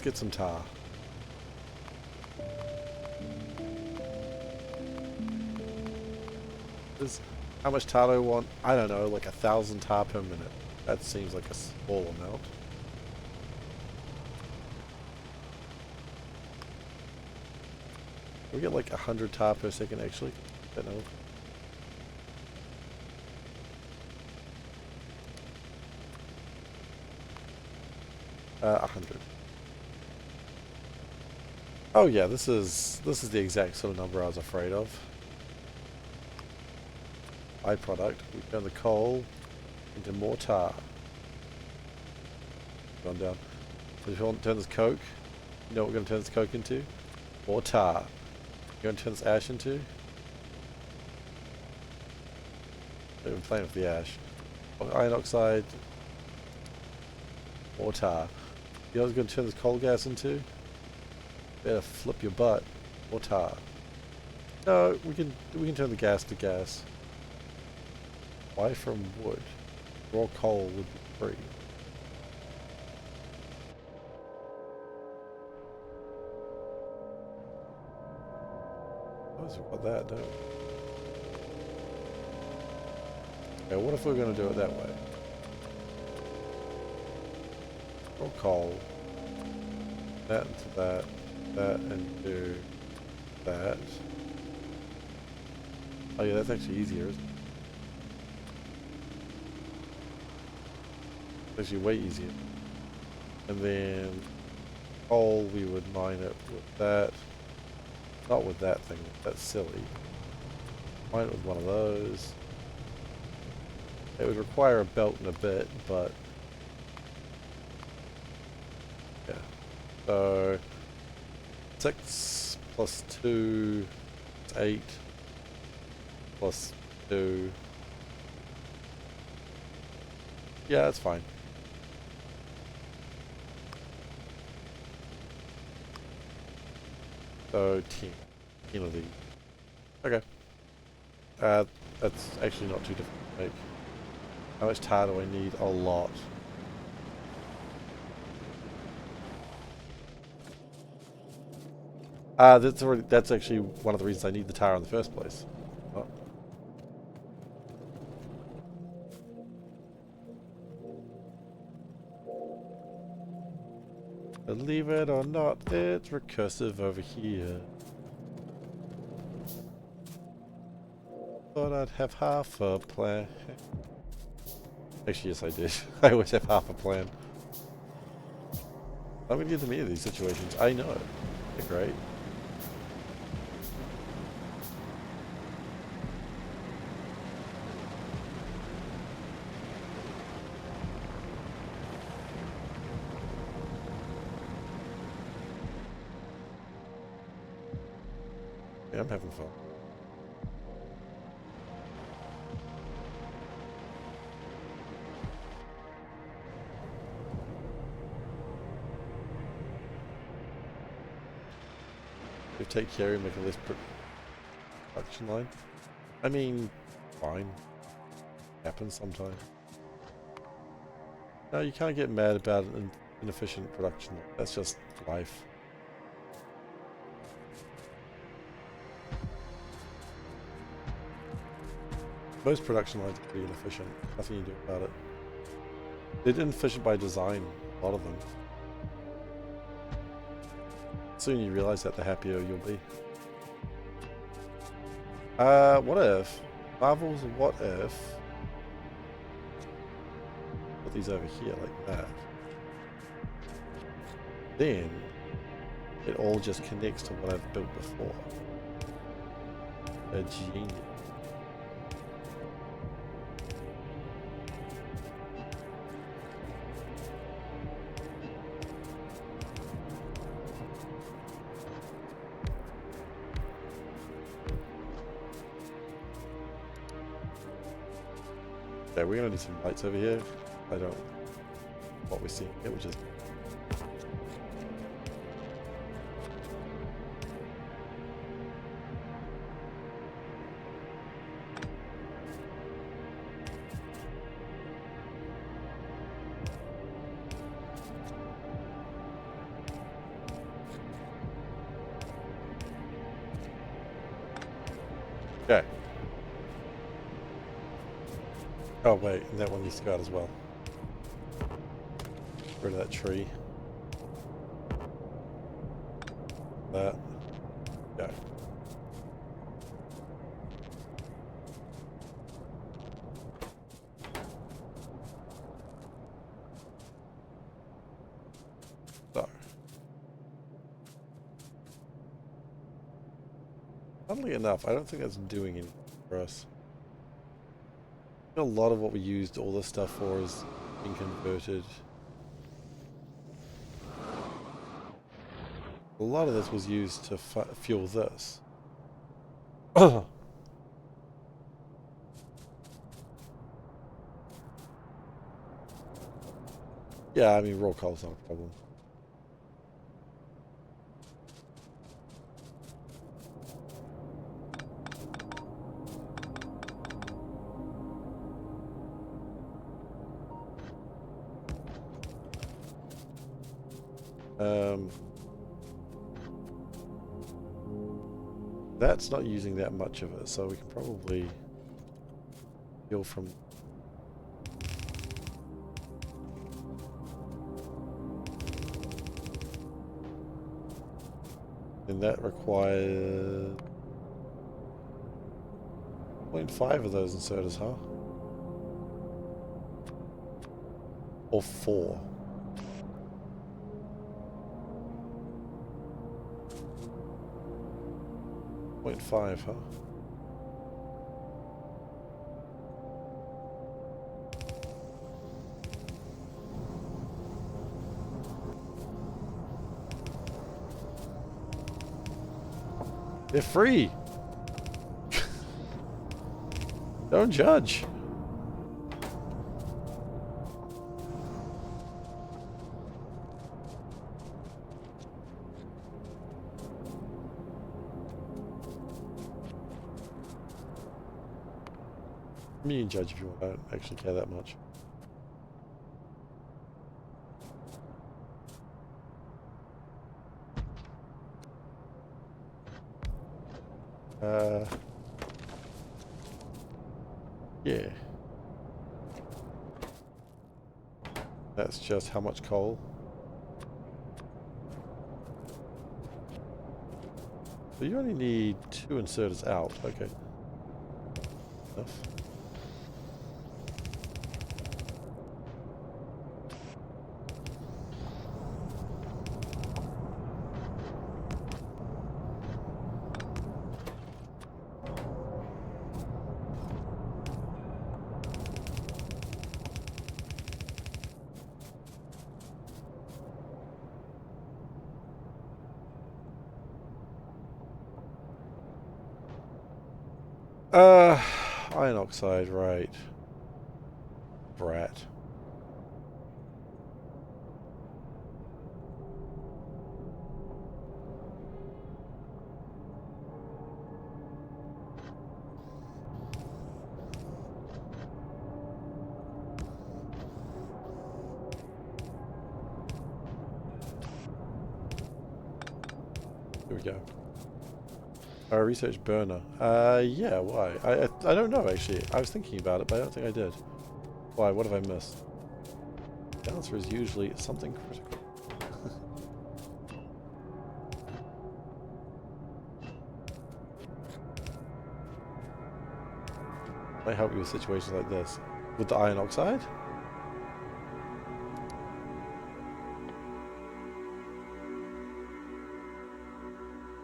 get some tar. How much tar do I want? I don't know, like 1,000 tar per minute. That seems like a small amount. We get like 100 tar per second actually. I don't know. Uh, 100. Oh yeah, this is the exact sort of number I was afraid of. Byproduct. We turn the coal into more tar. Gone down. So if you want to turn this coke, you know what we're going to turn this coke into? More tar. You're going to turn this ash into? Not even playing with the ash. Iron oxide. More tar. You know what we're going to turn this coal gas into? Better flip your butt. More tar. No, we can turn the gas to gas. Why from wood? Raw coal would be free. Oh, so about that, don't we? Okay, what if we're going to do it that way? Raw coal. That into that. That into that. Oh yeah, that's actually easier, isn't it? Actually way easier. And then coal, we would mine it with that. Not with that thing, that's silly. Mine it with one of those. It would require a belt and a bit, but yeah. So 6 plus 2 is 8 plus 2. Yeah, that's fine. So 10 of these. Okay. That's actually not too difficult to make. How much tar do I need? A lot. That's actually one of the reasons I need the tar in the first place. Oh. Believe it or not, it's recursive over here. Thought I'd have half a plan. Actually, yes I did. I always have half a plan. I'm gonna get to many of these situations. I know. They're great. Yeah, I'm having fun. If take care and make a less production line. I mean, fine. Happens sometimes. No, you can't get mad about an inefficient production line. That's just life. Most production lines are pretty inefficient. Nothing you do about it. They're inefficient by design, a lot of them. The sooner you realize that, the happier you'll be. What if? Marvel's what if? Put these over here like that. Then, it all just connects to what I've built before. A genius. Okay, we're gonna need some lights over here. I don't what we're seeing here, which is okay. Oh wait, and that one needs to go out as well. Get rid of that tree. That. Yeah. So. Funnily enough, I don't think that's doing anything for us. A lot of what we used all this stuff for is being converted. A lot of this was used to fuel this. Yeah, I mean, raw coal's not a problem. That's not using that much of it, so we can probably fuel from. And that requires 0.5 of those inserters, huh? Or 4. Point 0.5, huh? They're free! Don't judge! You can judge if you want. I don't actually care that much. Yeah. That's just how much coal. So you only need 2 inserters out. Okay. Enough. Iron oxide, right. Brat. Here we go. Research burner. Yeah, why? I don't know, actually. I was thinking about it, but I don't think I did. Why? What have I missed? The answer is usually something critical. Might help you with situations like this. With the iron oxide?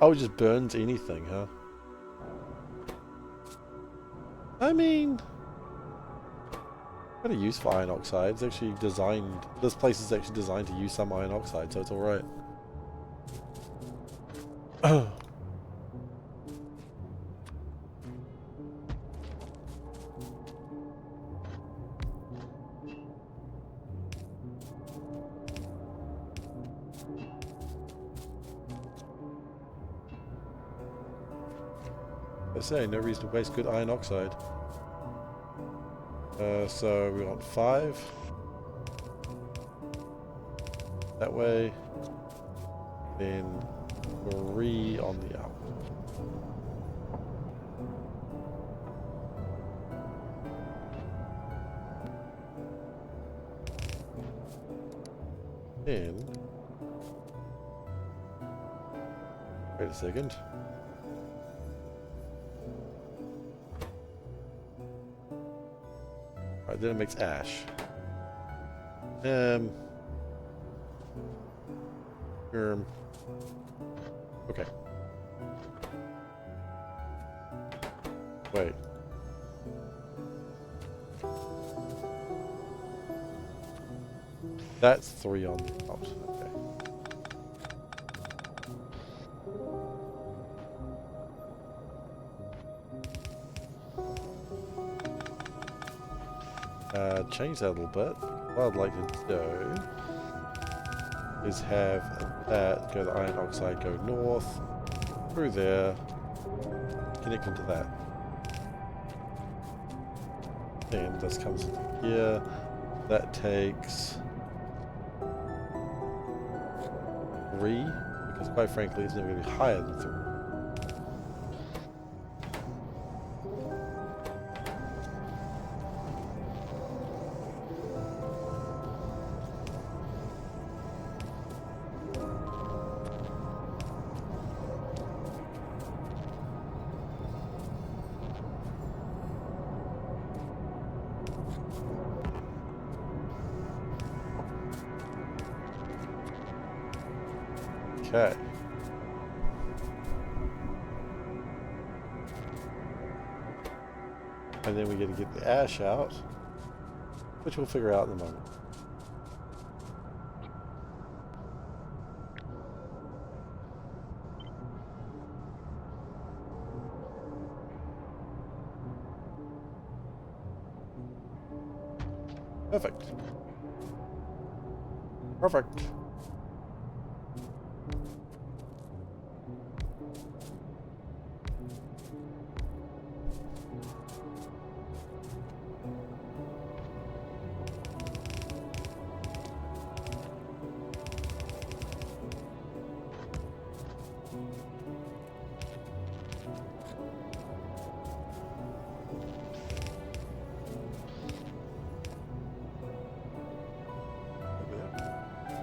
Oh, it just burns anything, huh? I mean, got a use for iron oxide. It's actually designed. This place is actually designed to use some iron oxide, so it's all right. I say, no reason to waste good iron oxide. So we want 5. That way. Then 3 on the out. Then, wait a second. Alright, then it makes ash. Okay. Wait. That's 3 on the out. Okay. Change that a little bit. What I'd like to do is have that go the iron oxide go north through there, connect into that. And this comes into here. That takes 3, because quite frankly it's never going to be higher than 3. Okay. And then we get to get the ash out, which we'll figure out in a moment. Perfect. Perfect.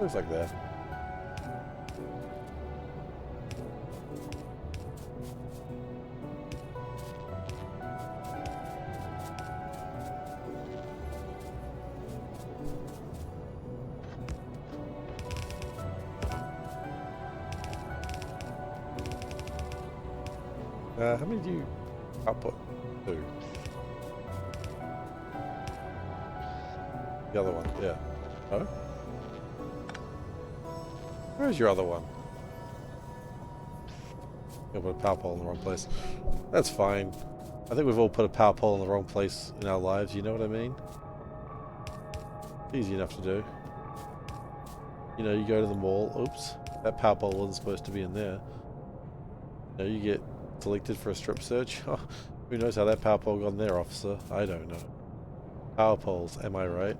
Looks like that. How many do you output? 2. The other one, yeah. Oh? Where's your other one? I put a power pole in the wrong place. That's fine. I think we've all put a power pole in the wrong place in our lives, you know what I mean? Easy enough to do. You know, you go to the mall, oops, that power pole wasn't supposed to be in there. You know, you get selected for a strip search. Oh, who knows how that power pole got in there, officer? I don't know. Power poles, am I right?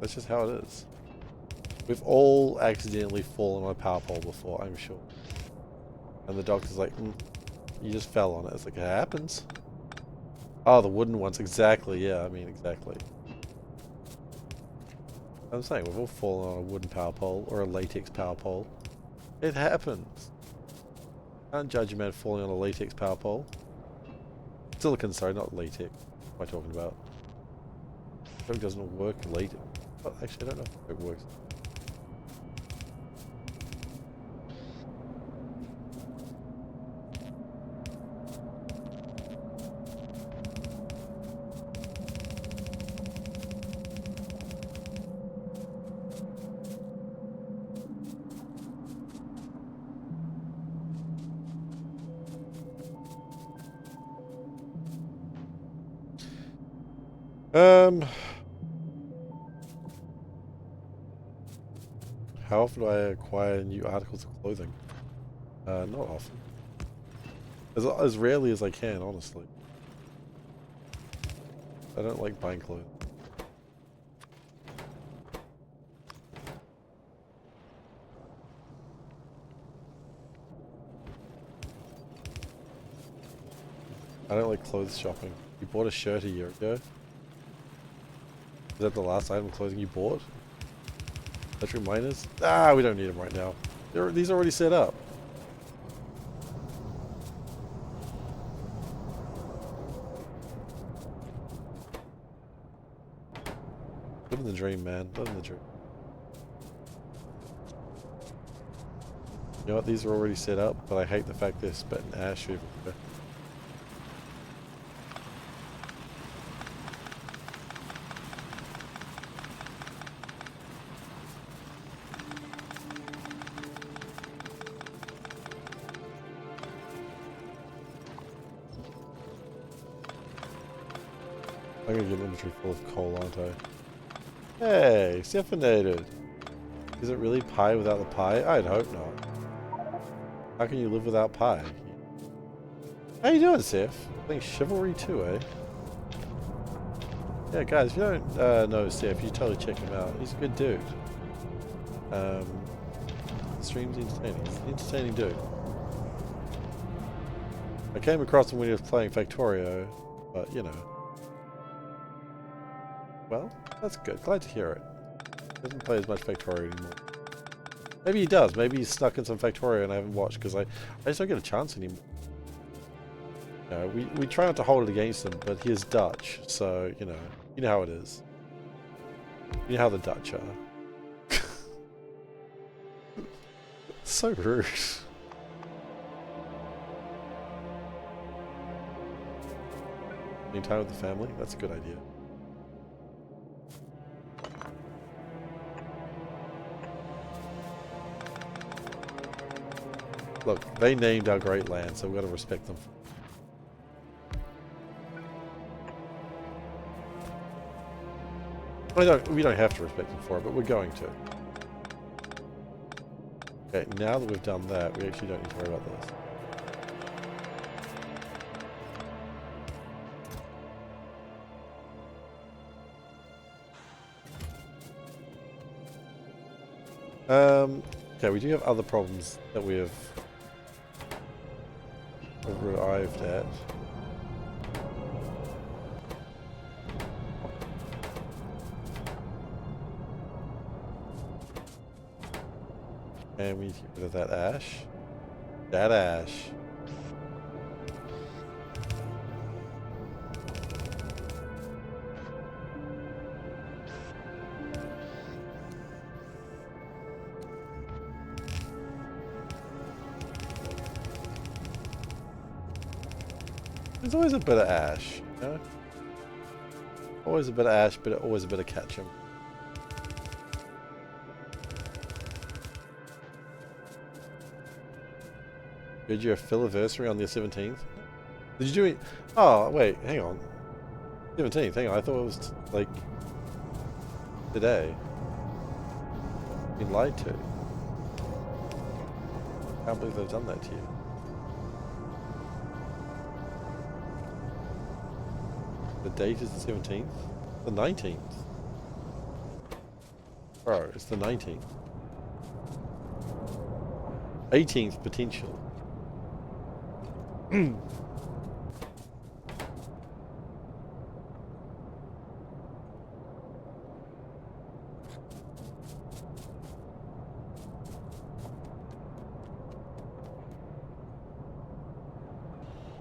That's just how it is. We've all accidentally fallen on a power pole before, I'm sure. And the doctor's like, you just fell on it. It's like, it happens. Oh, the wooden ones. Exactly, yeah, I mean, exactly. I'm saying, we've all fallen on a wooden power pole or a latex power pole. It happens. Can't judge a man falling on a latex power pole. Silicon, sorry, not latex. What am I talking about? It doesn't work latex. Well, actually, I don't know if it works. How often do I acquire new articles of clothing? Not often. As rarely as I can, honestly. I don't like buying clothes. I don't like clothes shopping. You bought a shirt a year ago? Is that the last item of clothing you bought? Electric miners? Ah, we don't need them right now. These are already set up. Living the dream, man. Living the dream. You know what? These are already set up, but I hate the fact they're spitting ash everywhere. I'm gonna get an inventory full of coal, aren't I? Hey, SeiferKatt. Is it really pie without the pie? I'd hope not. How can you live without pie? How you doing, Seth? Playing Chivalry too, eh? Yeah, guys, if you don't know Seth, you totally check him out. He's a good dude. Stream's entertaining. He's an entertaining dude. I came across him when he was playing Factorio, but you know. Well, that's good. Glad to hear it. He doesn't play as much Factorio anymore. Maybe he does. Maybe he's stuck in some Factorio and I haven't watched because I just don't get a chance anymore. You know, we try not to hold it against him, but he is Dutch, so you know how it is. You know how the Dutch are. So rude. Spending time with the family? That's a good idea. Look, they named our great land, so we've got to respect them. We don't have to respect them for it, but we're going to. Okay, now that we've done that, we actually don't need to worry about this. Okay, we do have other problems that we have arrived at. And we need to get rid of that ash. That ash. There's always a bit of ash, you know? Always a bit of ash, but always a bit of ketchum. Did your anniversary on the 17th? Did you do it? Oh, wait, hang on. 17th, hang on, I thought it was, like, today. Been lied to. Can't believe they've done that to you. The date is the 17th? The 19th? Bro, it's the 19th. 18th potential.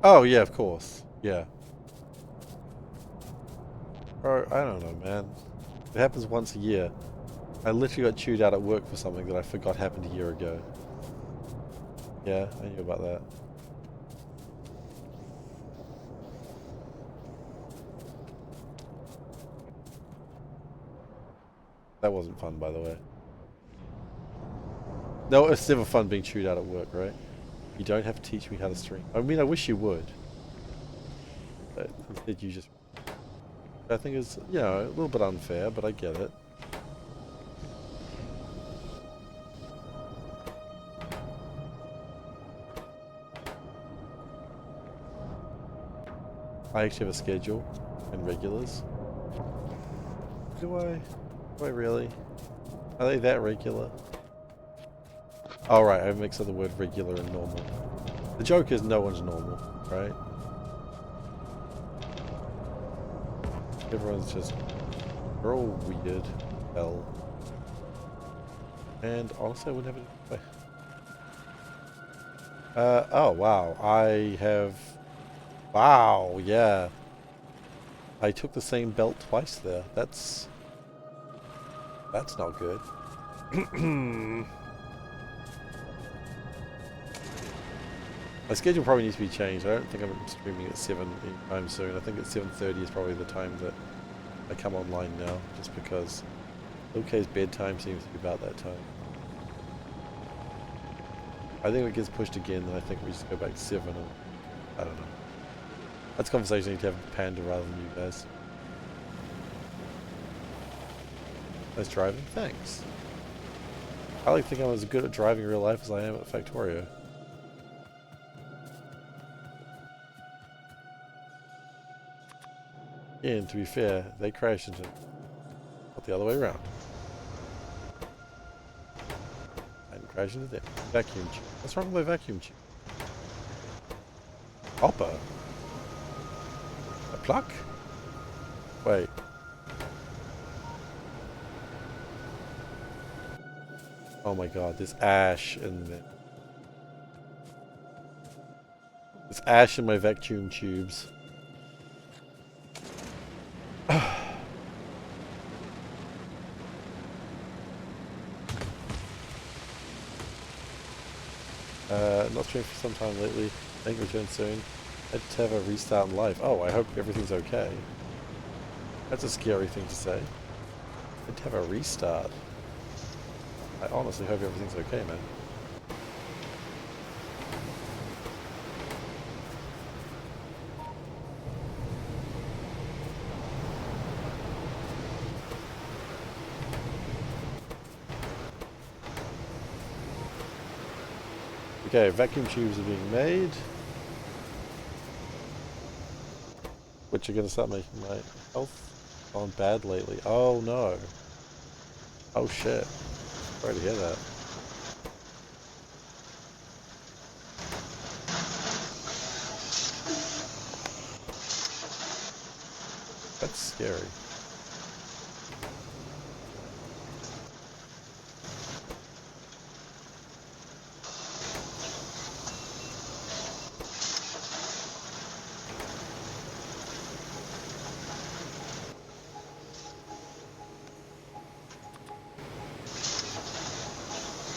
Oh, yeah, of course. Yeah. Bro, I don't know, man. It happens once a year. I literally got chewed out at work for something that I forgot happened a year ago. Yeah, I knew about that. That wasn't fun, by the way. No, it's never fun being chewed out at work, right? You don't have to teach me how to stream. I mean, I wish you would. But instead you just... I think is, you know, a little bit unfair, but I get it. I actually have a schedule and regulars. Do I? Do I really? Are they that regular? Oh right, I mixed up the word regular and normal. The joke is no one's normal, right? Everyone's just, they're all weird, hell. And honestly, I wouldn't have it anyway. Oh wow, I have, wow, yeah. I took the same belt twice there. That's not good. My schedule probably needs to be changed. I don't think I'm streaming at 7 anytime soon. I think at 7:30 is probably the time that I come online now, just because OK's bedtime seems to be about that time. I think if it gets pushed again, then I think we just go back to 7 or I don't know. That's a conversation I need to have with Panda rather than you guys. Nice driving? Thanks. I like to think I'm as good at driving in real life as I am at Factorio. And to be fair, they crashed into, not the other way around. I didn't crash into them. Vacuum tube. What's wrong with my vacuum tube? Hopper? A pluck? Wait. Oh my god, there's ash in there. There's ash in my vacuum tubes. Not streaming for some time lately. I think return soon. I'd have a restart in life. Oh, I hope everything's okay. That's a scary thing to say. I'd have a restart. I honestly hope everything's okay, man. Okay, vacuum tubes are being made. Which are going to start making my health gone bad lately. Oh no. Oh shit. Sorry to hear that. That's scary.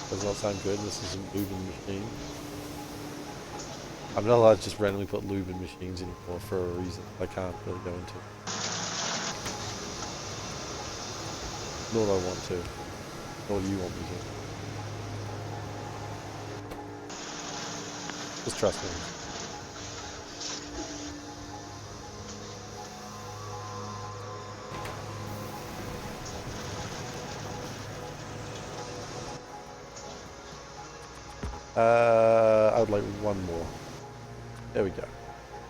Does not sound good. This is a lubing machine. I'm not allowed to just randomly put lube in machines anymore for a reason I can't really go into. Nor do I want to. Nor do you want me to. Just trust me. I would like one more. There we go.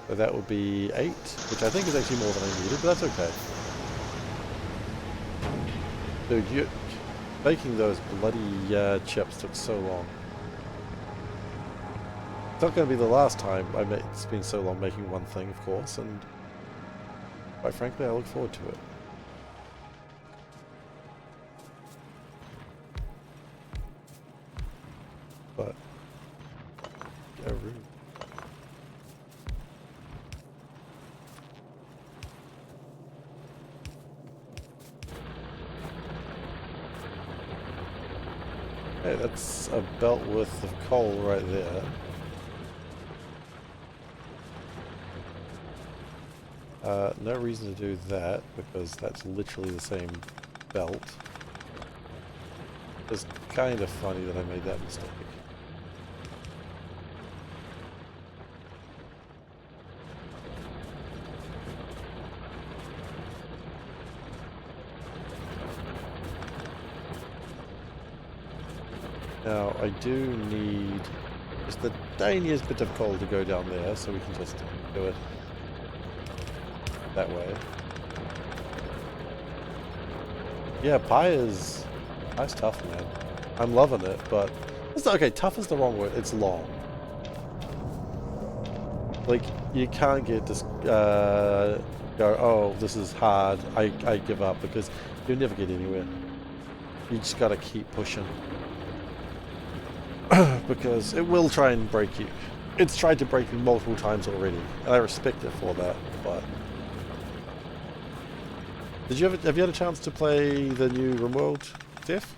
So that would be 8, which I think is actually more than I needed, but that's okay. Dude, making those bloody chips took so long. It's not going to be the last time it's been so long making one thing, of course, and quite frankly, I look forward to it. But yeah, really. Hey, that's a belt worth of coal right there. No reason to do that, because that's literally the same belt. It's kind of funny that I made that mistake. Now, I do need just the tiniest bit of coal to go down there, so we can just do it that way. Yeah, Pie's tough, man. I'm loving it, but it's not, okay, tough is the wrong word. It's long. Like, you can't get this, go, oh, this is hard, I give up, because you'll never get anywhere. You just gotta keep pushing. Because it will try and break you. It's tried to break me multiple times already, and I respect it for that, but... have you had a chance to play the new RimWorld, Steph?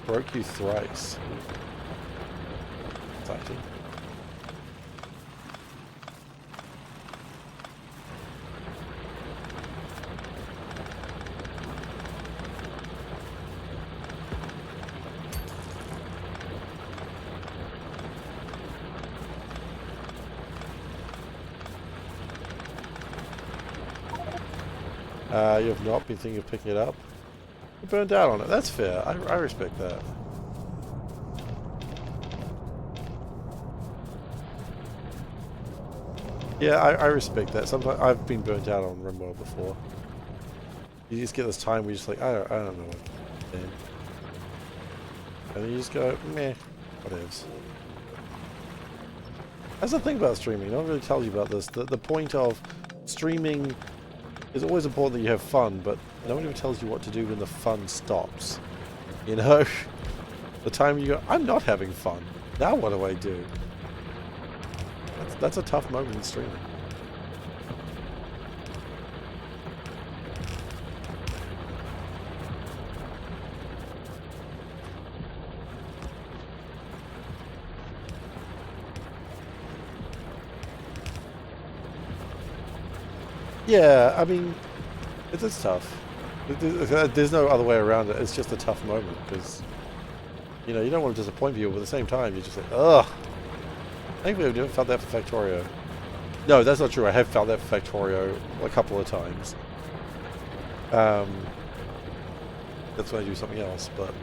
Broke you thrice. Exciting. You have not been thinking of picking it up? You burned out on it. That's fair. I respect that. Yeah, I respect that. Sometimes I've been burnt out on RimWorld before. You just get this time where you're just like, I don't know what to do. And then you just go, meh, whatevs. That's the thing about streaming. No one really tells you about this. The point of streaming is always important that you have fun, but no one ever tells you what to do when the fun stops. You know? The time you go, I'm not having fun. Now what do I do? That's a tough moment in streaming. Yeah, I mean, it's tough. There's no other way around it. It's just a tough moment because, you know, you don't want to disappoint people, but at the same time, you're just like, ugh. Thankfully, I've never felt that for Factorio. No, that's not true. I have felt that for Factorio a couple of times. That's when I do something else, but...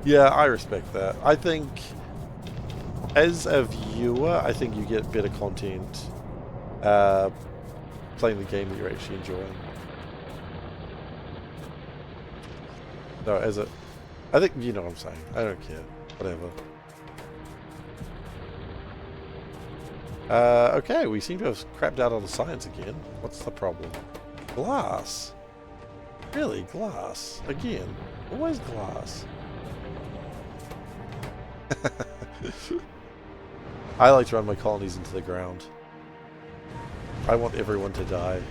yeah, I respect that. I think... as a viewer, I think you get better content playing the game that you're actually enjoying. No, as a... I think you know what I'm saying. I don't care. Whatever. Okay, we seem to have crapped out on the science again. What's the problem? Glass. Really? Glass? Again? Always glass. I like to run my colonies into the ground. I want everyone to die.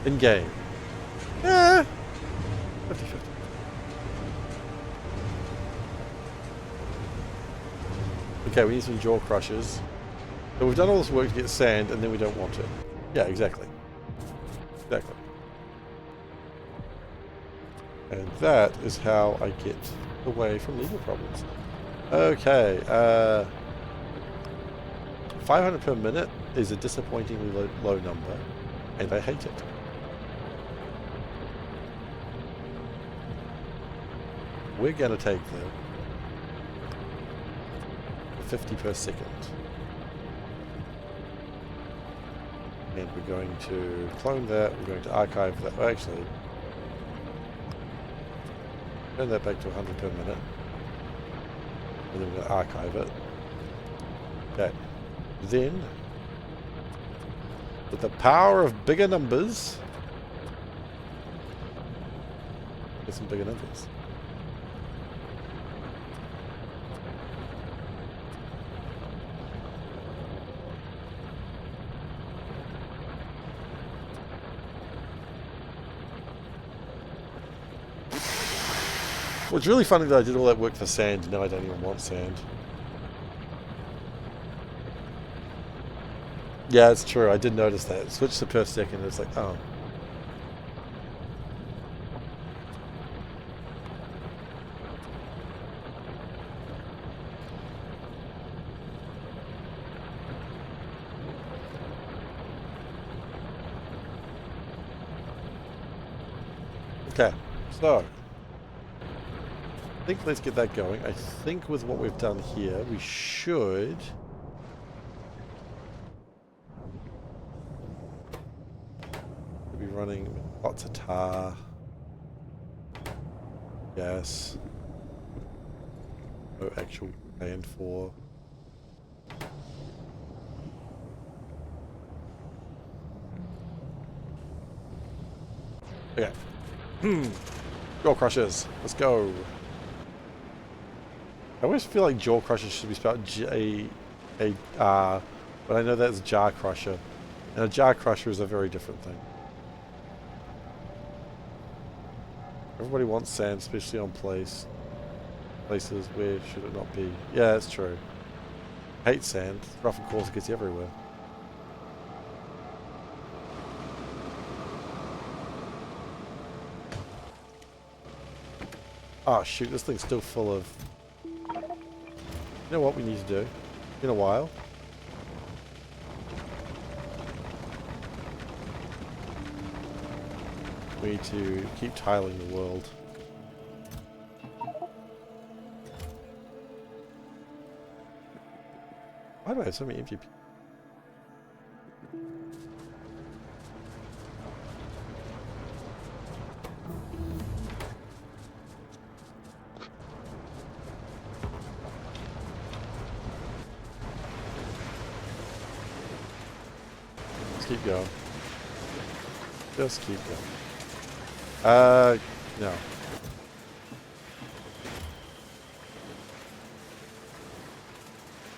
In game. 50-50. Okay, we need some jaw crushers. So we've done all this work to get sand, and then we don't want it. Yeah, exactly. Exactly. And that is how I get away from legal problems. Okay, 500 per minute is a disappointingly low number, and I hate it. We're going to take the 50 per second. And we're going to clone that, we're going to archive that. Well, actually, turn that back to 100 per minute. And then we're going to archive it. Okay. Then, with the power of bigger numbers, get some bigger numbers. Well, it's really funny that I did all that work for sand, and now I don't even want sand. Yeah, it's true. I did notice that. Switch to per second, it's like, oh. Okay, so I think let's get that going. I think with what we've done here, we should be running lots of tar, gas, no actual plan for. Okay. Jaw crushers. Let's go. I always feel like jaw crusher should be spelled J-A-R, but I know that's jar crusher. And a jar crusher is a very different thing. Everybody wants sand, especially on places where should it not be. Yeah, that's true. I hate sand. It's rough and coarse, it gets everywhere. Oh shoot, this thing's still full of... You know what we need to do? In a while. We need to keep tiling the world. Why do I have so many empty... Keep going. Just keep going. No.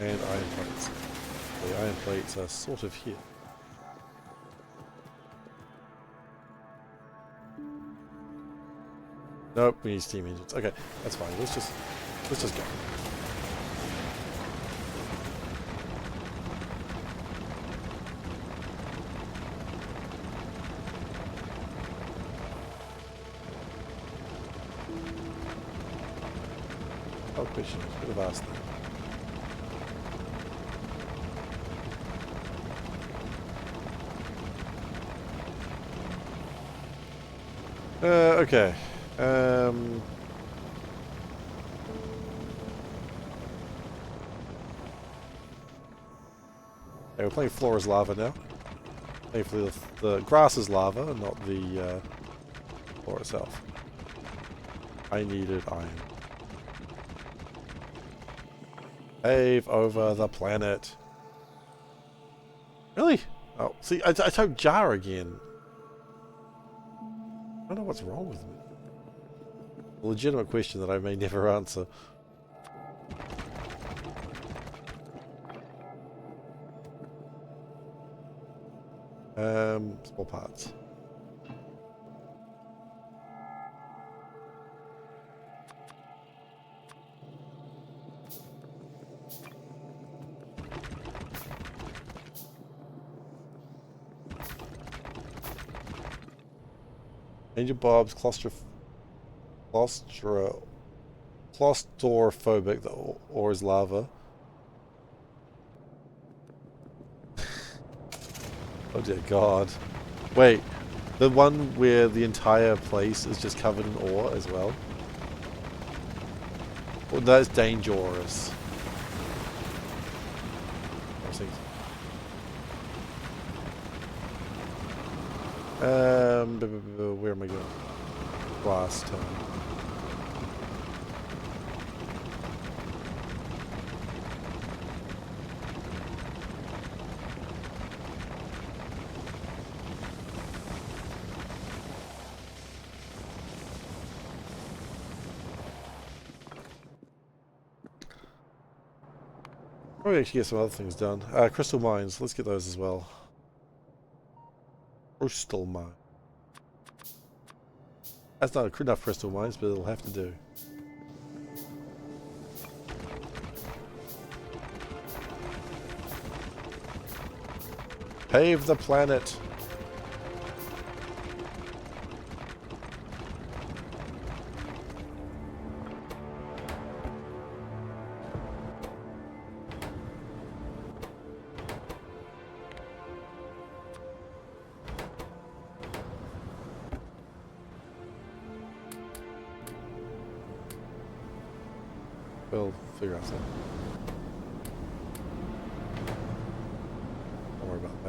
And iron plates. The iron plates are sort of here. Nope, we need steam engines. Okay, that's fine. Let's just go. Oh, question. Could have asked that. Okay. Okay, we're playing floor as lava now. Thankfully the grass is lava and not the floor itself. I needed iron. Pave over the planet. Really? Oh, see, I typed jar again. I don't know what's wrong with me. A legitimate question that I may never answer. Small parts. Angel Bob's claustrophobic, the ore is lava. Oh dear God. Wait, the one where the entire place is just covered in ore as well? Well, that's dangerous. Where am I going? Last time. Probably actually get some other things done. Crystal mines, let's get those as well. Crystal mine. That's not enough crystal mines, but it'll have to do. Pave the planet. We'll figure out something. Don't worry about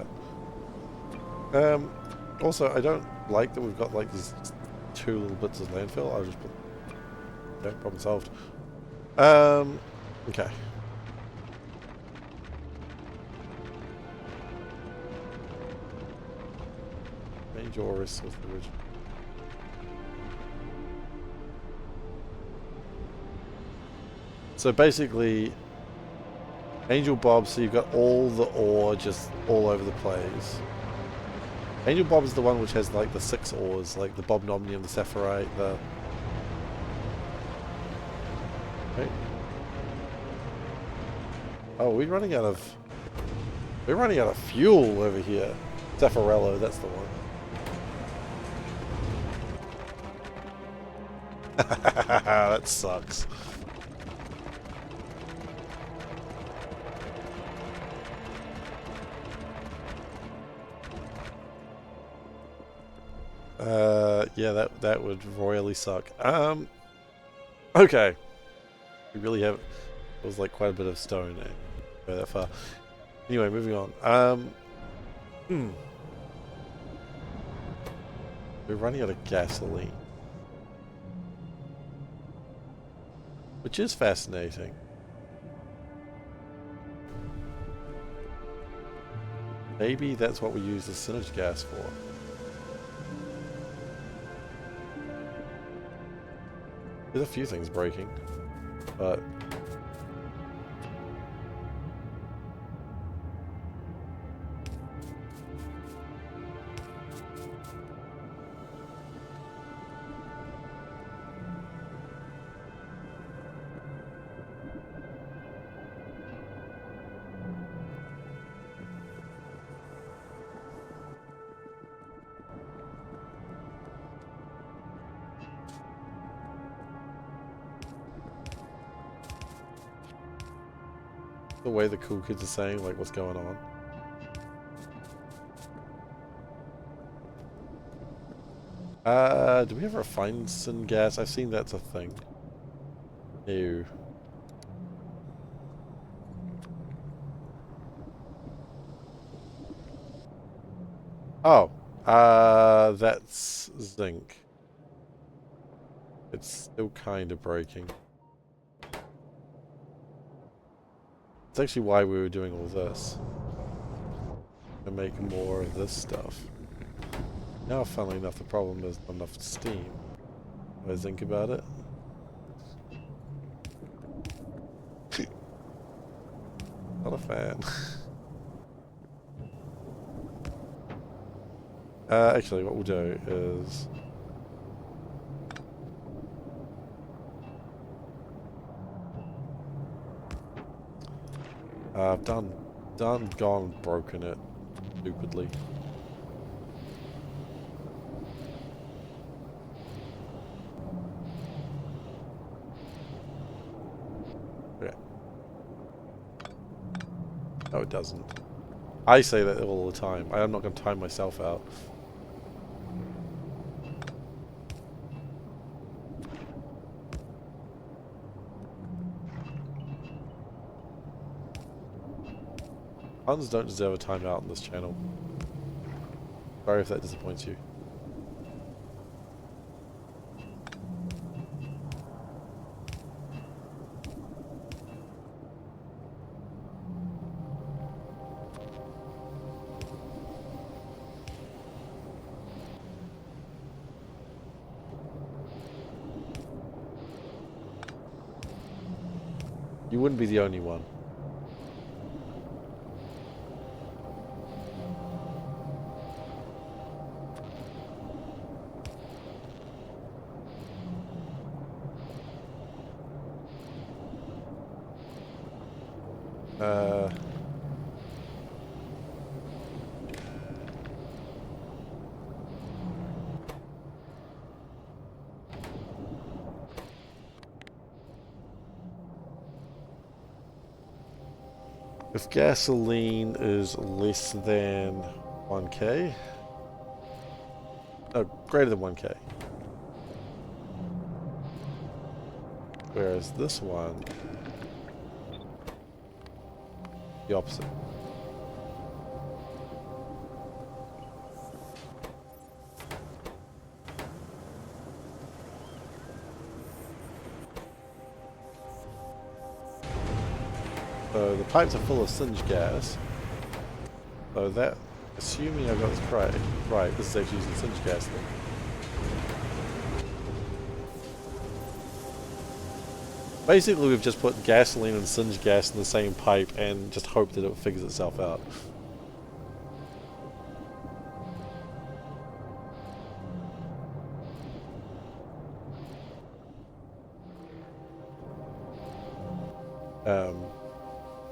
that. Also, I don't like that we've got like these 2 little bits of landfill. I'll just put... Okay, problem solved. Okay. Major resource origin. So basically, Angel Bob, so you've got all the ore just all over the place. Angel Bob is the one which has like the 6 ores, like the Bobnomnium, the Saphirite, the... Okay. Oh, we're running out of... We're running out of fuel over here. Zaffarello, that's the one. That sucks. Yeah, that would royally suck. Okay. We really have... It was like quite a bit of stone there. Go that far. Anyway, moving on. We're running out of gasoline. Which is fascinating. Maybe that's what we use the synergy gas for. There's a few things breaking, but... the way the cool kids are saying, like, what's going on. Do we have refined gas? I've seen that's a thing. Ew. Oh, that's zinc. It's still kind of breaking. That's actually why we were doing all this. To make more of this stuff. Now, funnily enough, the problem is not enough steam. When I think about it. Not a fan. Actually, what we'll do is... I've gone broken it stupidly. Okay. No, it doesn't. I say that all the time. I am not going to time myself out. Puns don't deserve a timeout on this channel. Sorry if that disappoints you. You wouldn't be the only one. If gasoline is less than 1k, no, greater than 1k. Whereas this one, the opposite. So the pipes are full of singe gas. So that, assuming I got this right, this is actually using singe gas then. Basically, we've just put gasoline and singe gas in the same pipe and just hope that it figures itself out.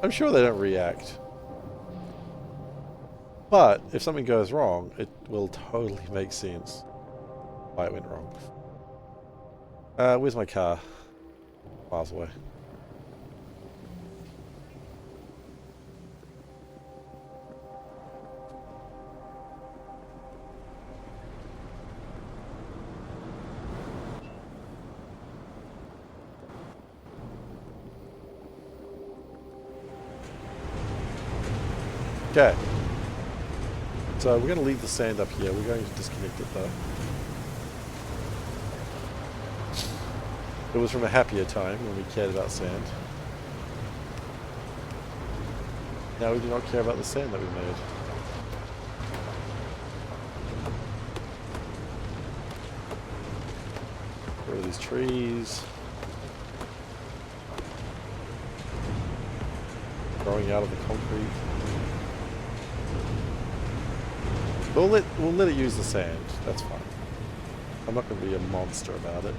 I'm sure they don't react. But if something goes wrong, it will totally make sense why it went wrong. Where's my car? Miles away. Okay. So we're going to leave the sand up here. We're going to disconnect it though. It was from a happier time when we cared about sand. Now we do not care about the sand that we made. Get rid of these trees. Growing out of the concrete. We'll let it use the sand. That's fine. I'm not going to be a monster about it.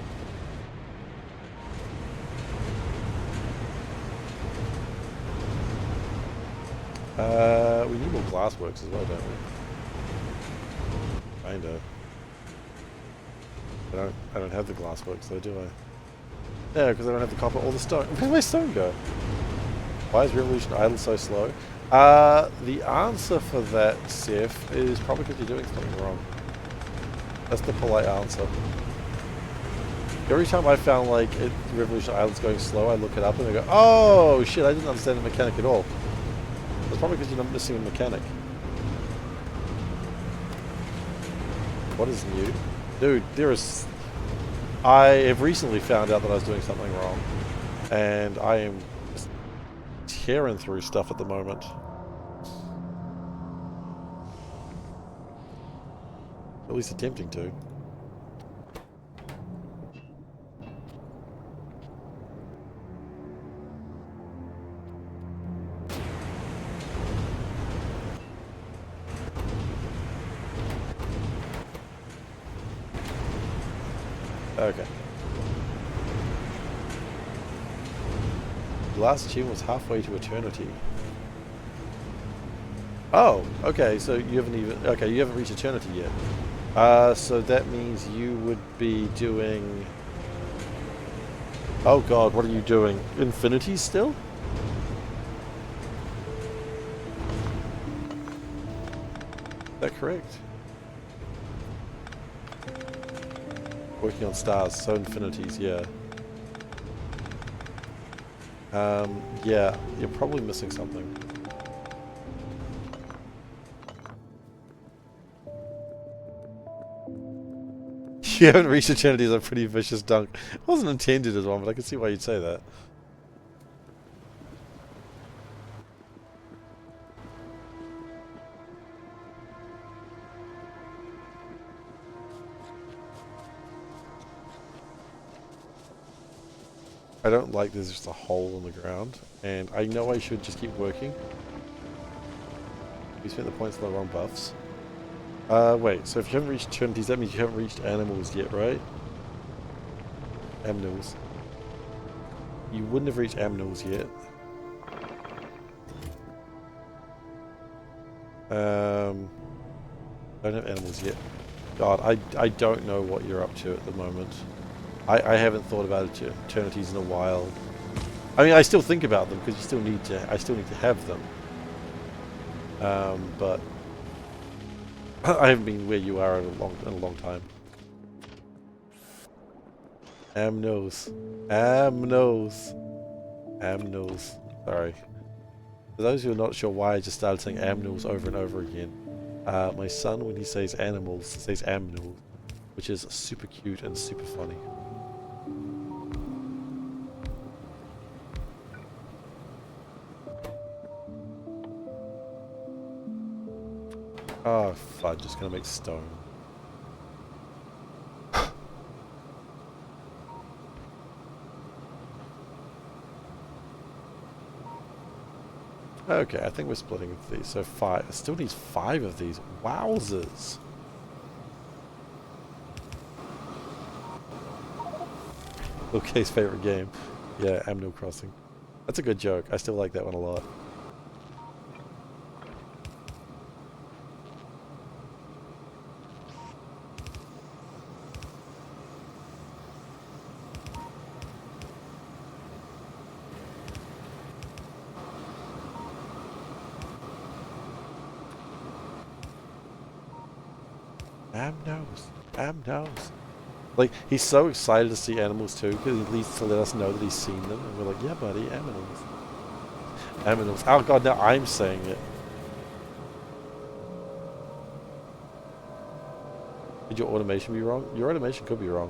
We need more glassworks as well, don't we? Kinda. I don't have the glassworks though, do I? Yeah, because I don't have the copper or the stone. Where did my stone go? Why is Revolution Idle so slow? The answer for that, Seth, is probably because you're doing something wrong. That's the polite answer. Every time I found like Revolution Island's going slow, I look it up and I go, oh shit, I didn't understand the mechanic at all. That's probably because you're not missing a mechanic. What is new? Dude, I have recently found out that I was doing something wrong. And I am just tearing through stuff at the moment. At least attempting to. Okay. The last tune was halfway to eternity. Oh, okay, so you haven't you haven't reached eternity yet. So that means you would be doing... Oh god, what are you doing? Infinity still? Is that correct? Working on stars, so infinities, yeah. Yeah, you're probably missing something. You haven't reached eternity is a pretty vicious dunk. It wasn't intended as one, but I can see why you'd say that. I don't like there's just a hole in the ground, and I know I should just keep working. We spent the points on the wrong buffs. Wait, so if you haven't reached eternities, that means you haven't reached animals yet, right? Aminals. You wouldn't have reached aminals yet. Don't have animals yet. God, I don't know what you're up to at the moment. I haven't thought about eternities in a while. I mean, I still think about them because I still need to have them. But I haven't been where you are in a long time. Amnos. Amnos. Amnos. Sorry. For those who are not sure why I just started saying amnos over and over again, my son, when he says animals, says amnos, which is super cute and super funny. Oh, fudge, just gonna make stone. Okay, I think we're splitting these. So 5. It still needs 5 of these. Wowzers. Lucas' favorite game. Yeah, Animal Crossing. That's a good joke. I still like that one a lot. Amnos. Like, he's so excited to see animals too, because he needs to let us know that he's seen them. And we're like, yeah, buddy, aminals. Aminals. Oh god, now I'm saying it. Did your automation be wrong? Your automation could be wrong.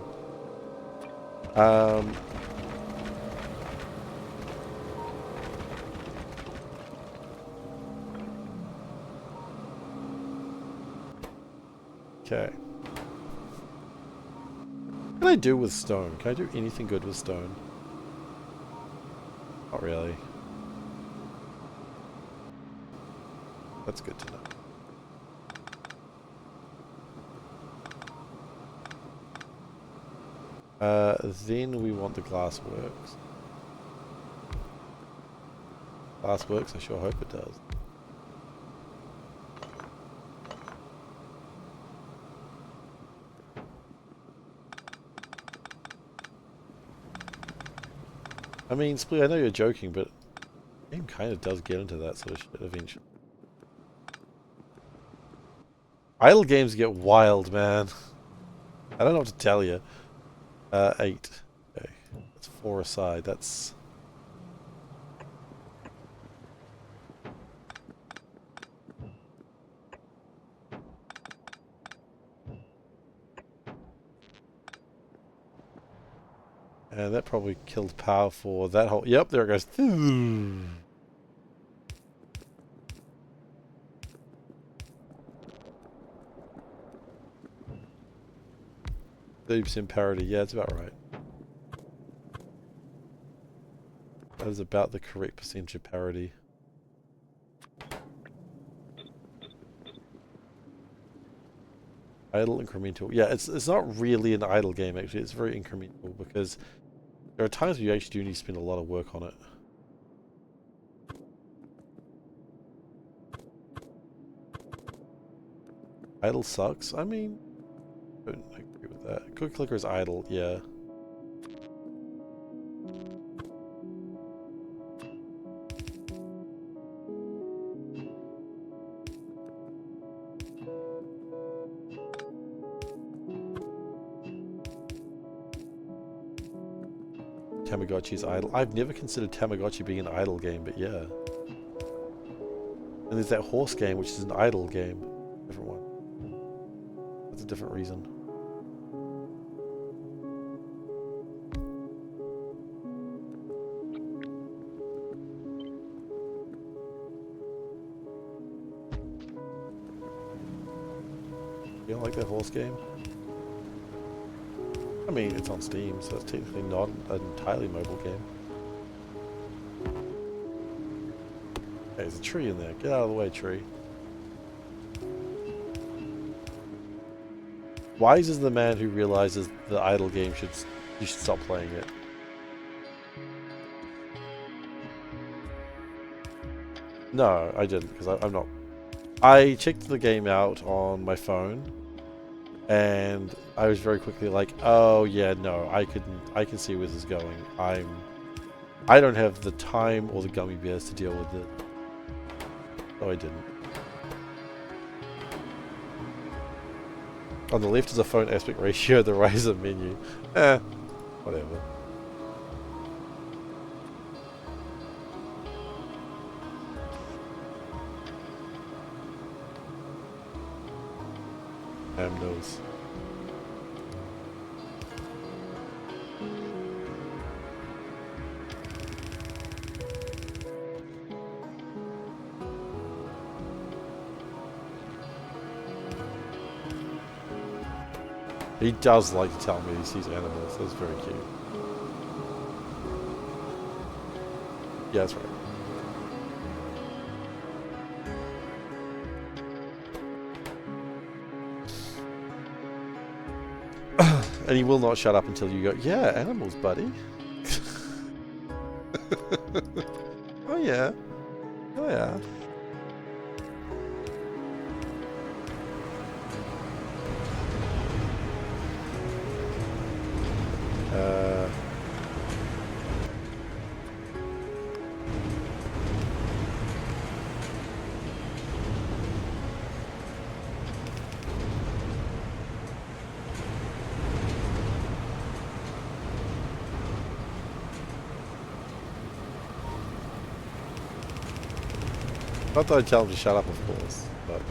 Okay. What can I do with stone? Can I do anything good with stone? Not really. That's good to know. Then we want the glassworks. Glassworks, I sure hope it does. I mean, Split, I know you're joking, but the game kind of does get into that sort of shit eventually. Idle games get wild, man. I don't know what to tell you. 8. Okay. That's 4 aside. That's... And that probably killed power for that whole... Yep, there it goes. 30% parity. Yeah, it's about right. That is about the correct percentage of parity. Idle incremental. Yeah, it's not really an idle game actually. It's very incremental because there are times where you actually do need to spend a lot of work on it. Idle sucks. I mean, I don't agree with that. Quick clicker is idle. Yeah. Tamagotchi is idle. I've never considered Tamagotchi being an idle game, but yeah. And there's that horse game, which is an idle game. Different one. That's a different reason. You don't like that horse game? I mean, it's on Steam, so it's technically not an entirely mobile game. Okay, there's a tree in there. Get out of the way, tree. Wise is the man who realizes the idle game you should stop playing it. No, I didn't, because I'm not. I checked the game out on my phone, and I was very quickly like, oh yeah, no, I can see where this is going. I don't have the time or the gummy bears to deal with it. So I didn't. On the left is a phone aspect ratio, the right is a menu. Whatever. Damn knows. He does like to tell me he sees animals. That's very cute. Yeah, that's right. And he will not shut up until you go, yeah, animals, buddy. Oh yeah. Oh yeah. Not that I'd tell him to shut up, of course, but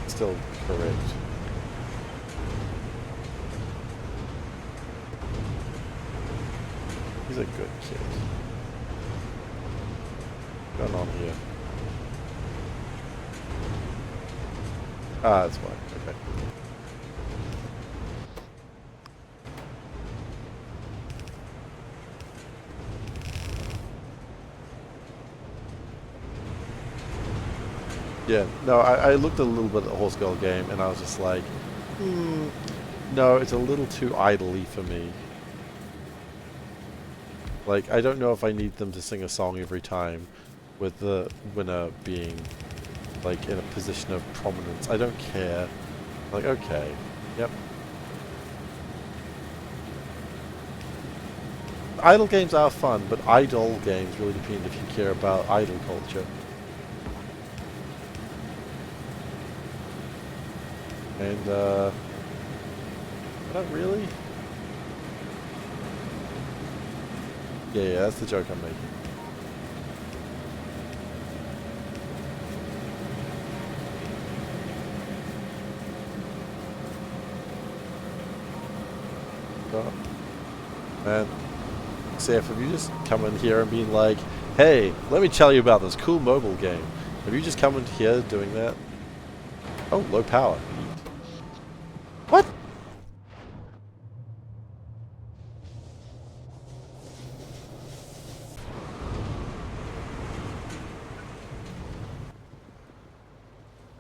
still correct. He's a good kid. What's going on here? Ah, that's fine. Okay. Yeah, no, I looked a little bit at the Horse Girl game and I was just like, no, it's a little too idly for me. Like, I don't know if I need them to sing a song every time with the winner being, like, in a position of prominence. I don't care. Like, okay, yep. Idle games are fun, but idol games really depend if you care about idol culture. And, not really? Yeah, that's the joke I'm making. Oh, man. Seth, have you just come in here and been like, hey, let me tell you about this cool mobile game? Have you just come in here doing that? Oh, low power. What?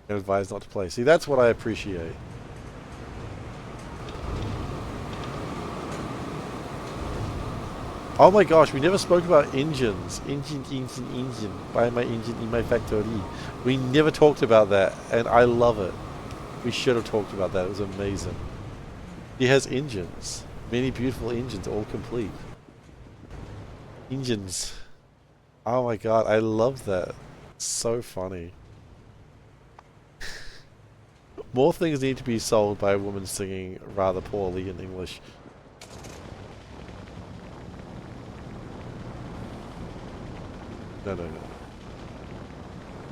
And advise not to play. See, that's what I appreciate. Oh my gosh, we never spoke about engines. Engine. Buy my engine in my factory. We never talked about that, and I love it. We should have talked about that. It was amazing. He has engines. Many beautiful engines, all complete. Engines. Oh my god, I love that. So funny. More things need to be sold by a woman singing rather poorly in English. No.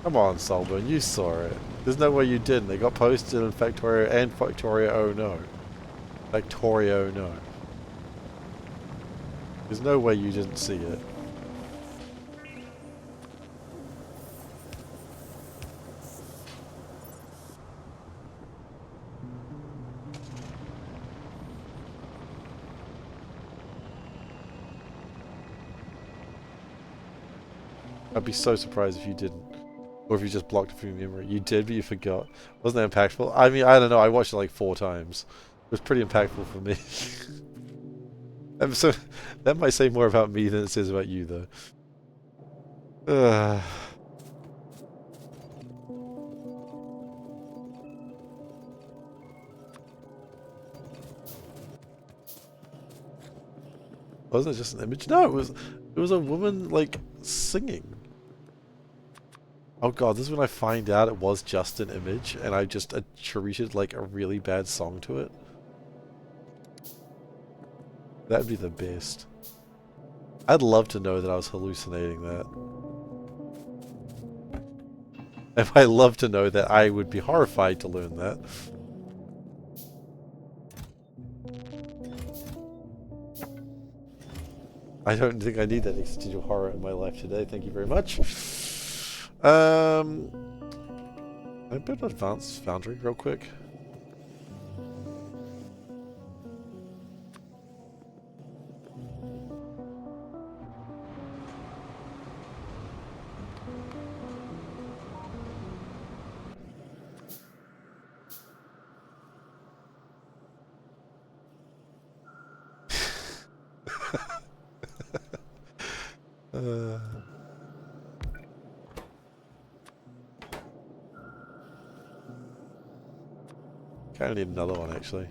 Come on, Solburn, you saw it. There's no way you didn't. They got posted in Factorio and Factorio Oh No. Factorio No. There's no way you didn't see it. I'd be so surprised if you didn't. Or if you just blocked it from your memory. You did, but you forgot. Wasn't that impactful? I mean, I don't know. I watched it like 4 times. It was pretty impactful for me. So, that might say more about me than it says about you, though. Wasn't it just an image? No, it was a woman, like, singing. Oh god, this is when I find out it was just an image, and I just attributed, like, a really bad song to it. That'd be the best. I'd love to know that I was hallucinating that. If I love to know that, I would be horrified to learn that. I don't think I need that existential horror in my life today. Thank you very much. I build an advanced foundry real quick. Kind of need another one, actually.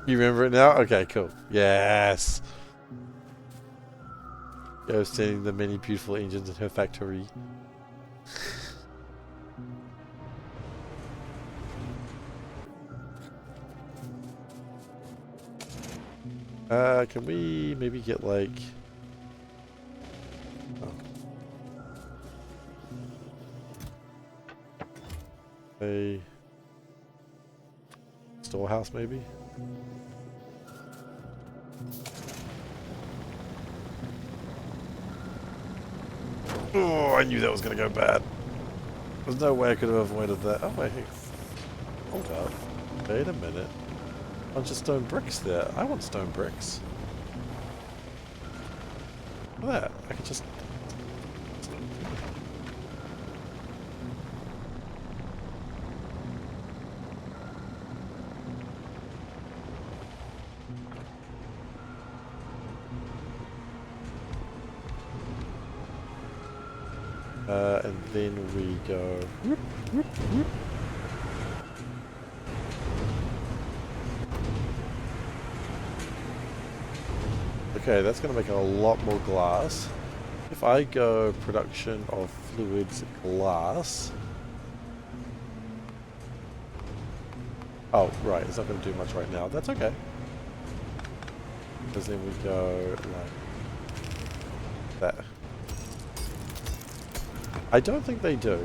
You remember it now? Okay, cool. Yes! Go seeing the many beautiful engines in her factory. Can we maybe get like... Oh. A storehouse maybe? Oh, I knew that was gonna go bad. There's no way I could have avoided that. Oh wait, hold up. Wait a minute. A bunch of stone bricks there. I want stone bricks. Look at that. I could just... and then we go... Whoop, whoop, whoop. Okay, that's going to make a lot more glass. If I go production of fluids glass... Oh, right, it's not going to do much right now. That's okay. Because then we go like that. I don't think they do.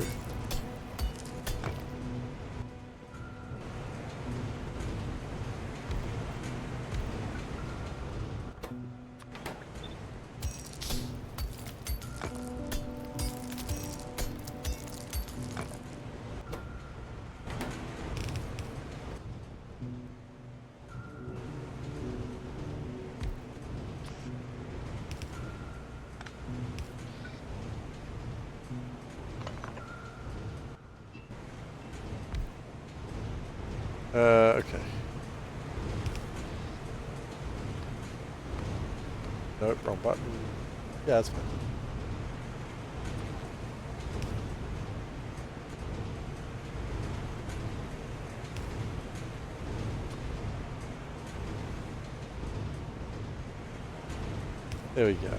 Okay. Nope, wrong button. Yeah, that's fine. There we go.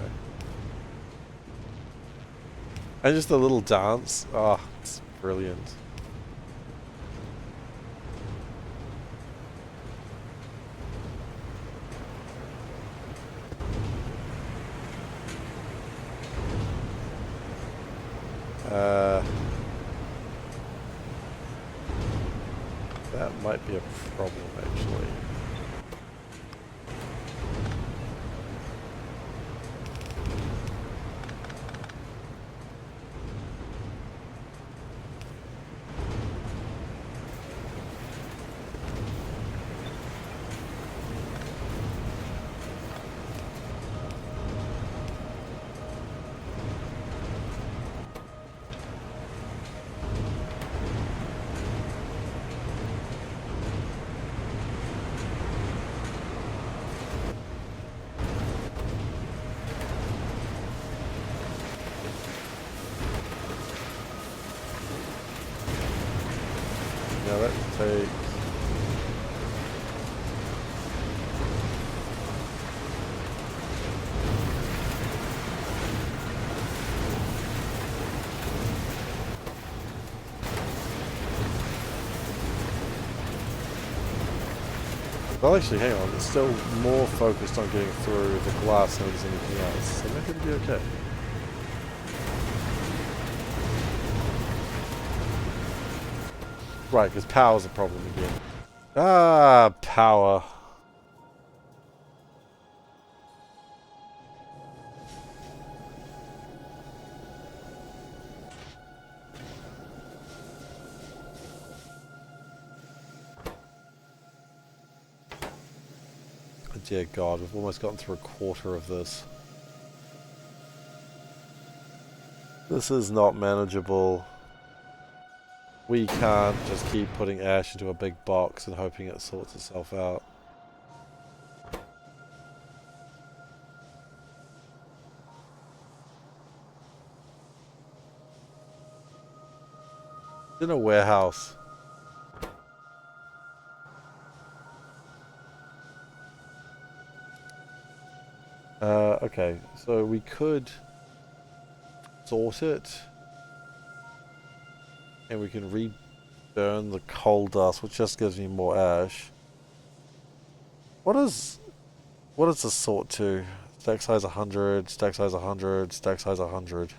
And just a little dance. Oh, it's brilliant. That might be a problem, actually. Now that takes... Well, actually, hang on. It's still more focused on getting through the glass than it is anything else. So maybe it'll be okay. Right, because power's a problem again. Ah, power. Dear God, we've almost gotten through a quarter of this. This is not manageable. We can't just keep putting ash into a big box and hoping it sorts itself out. In a warehouse. Okay, so we could sort it, and we can re-burn the coal dust, which just gives me more ash. What is the sort to? Stack size 100, stack size 100, stack size 100.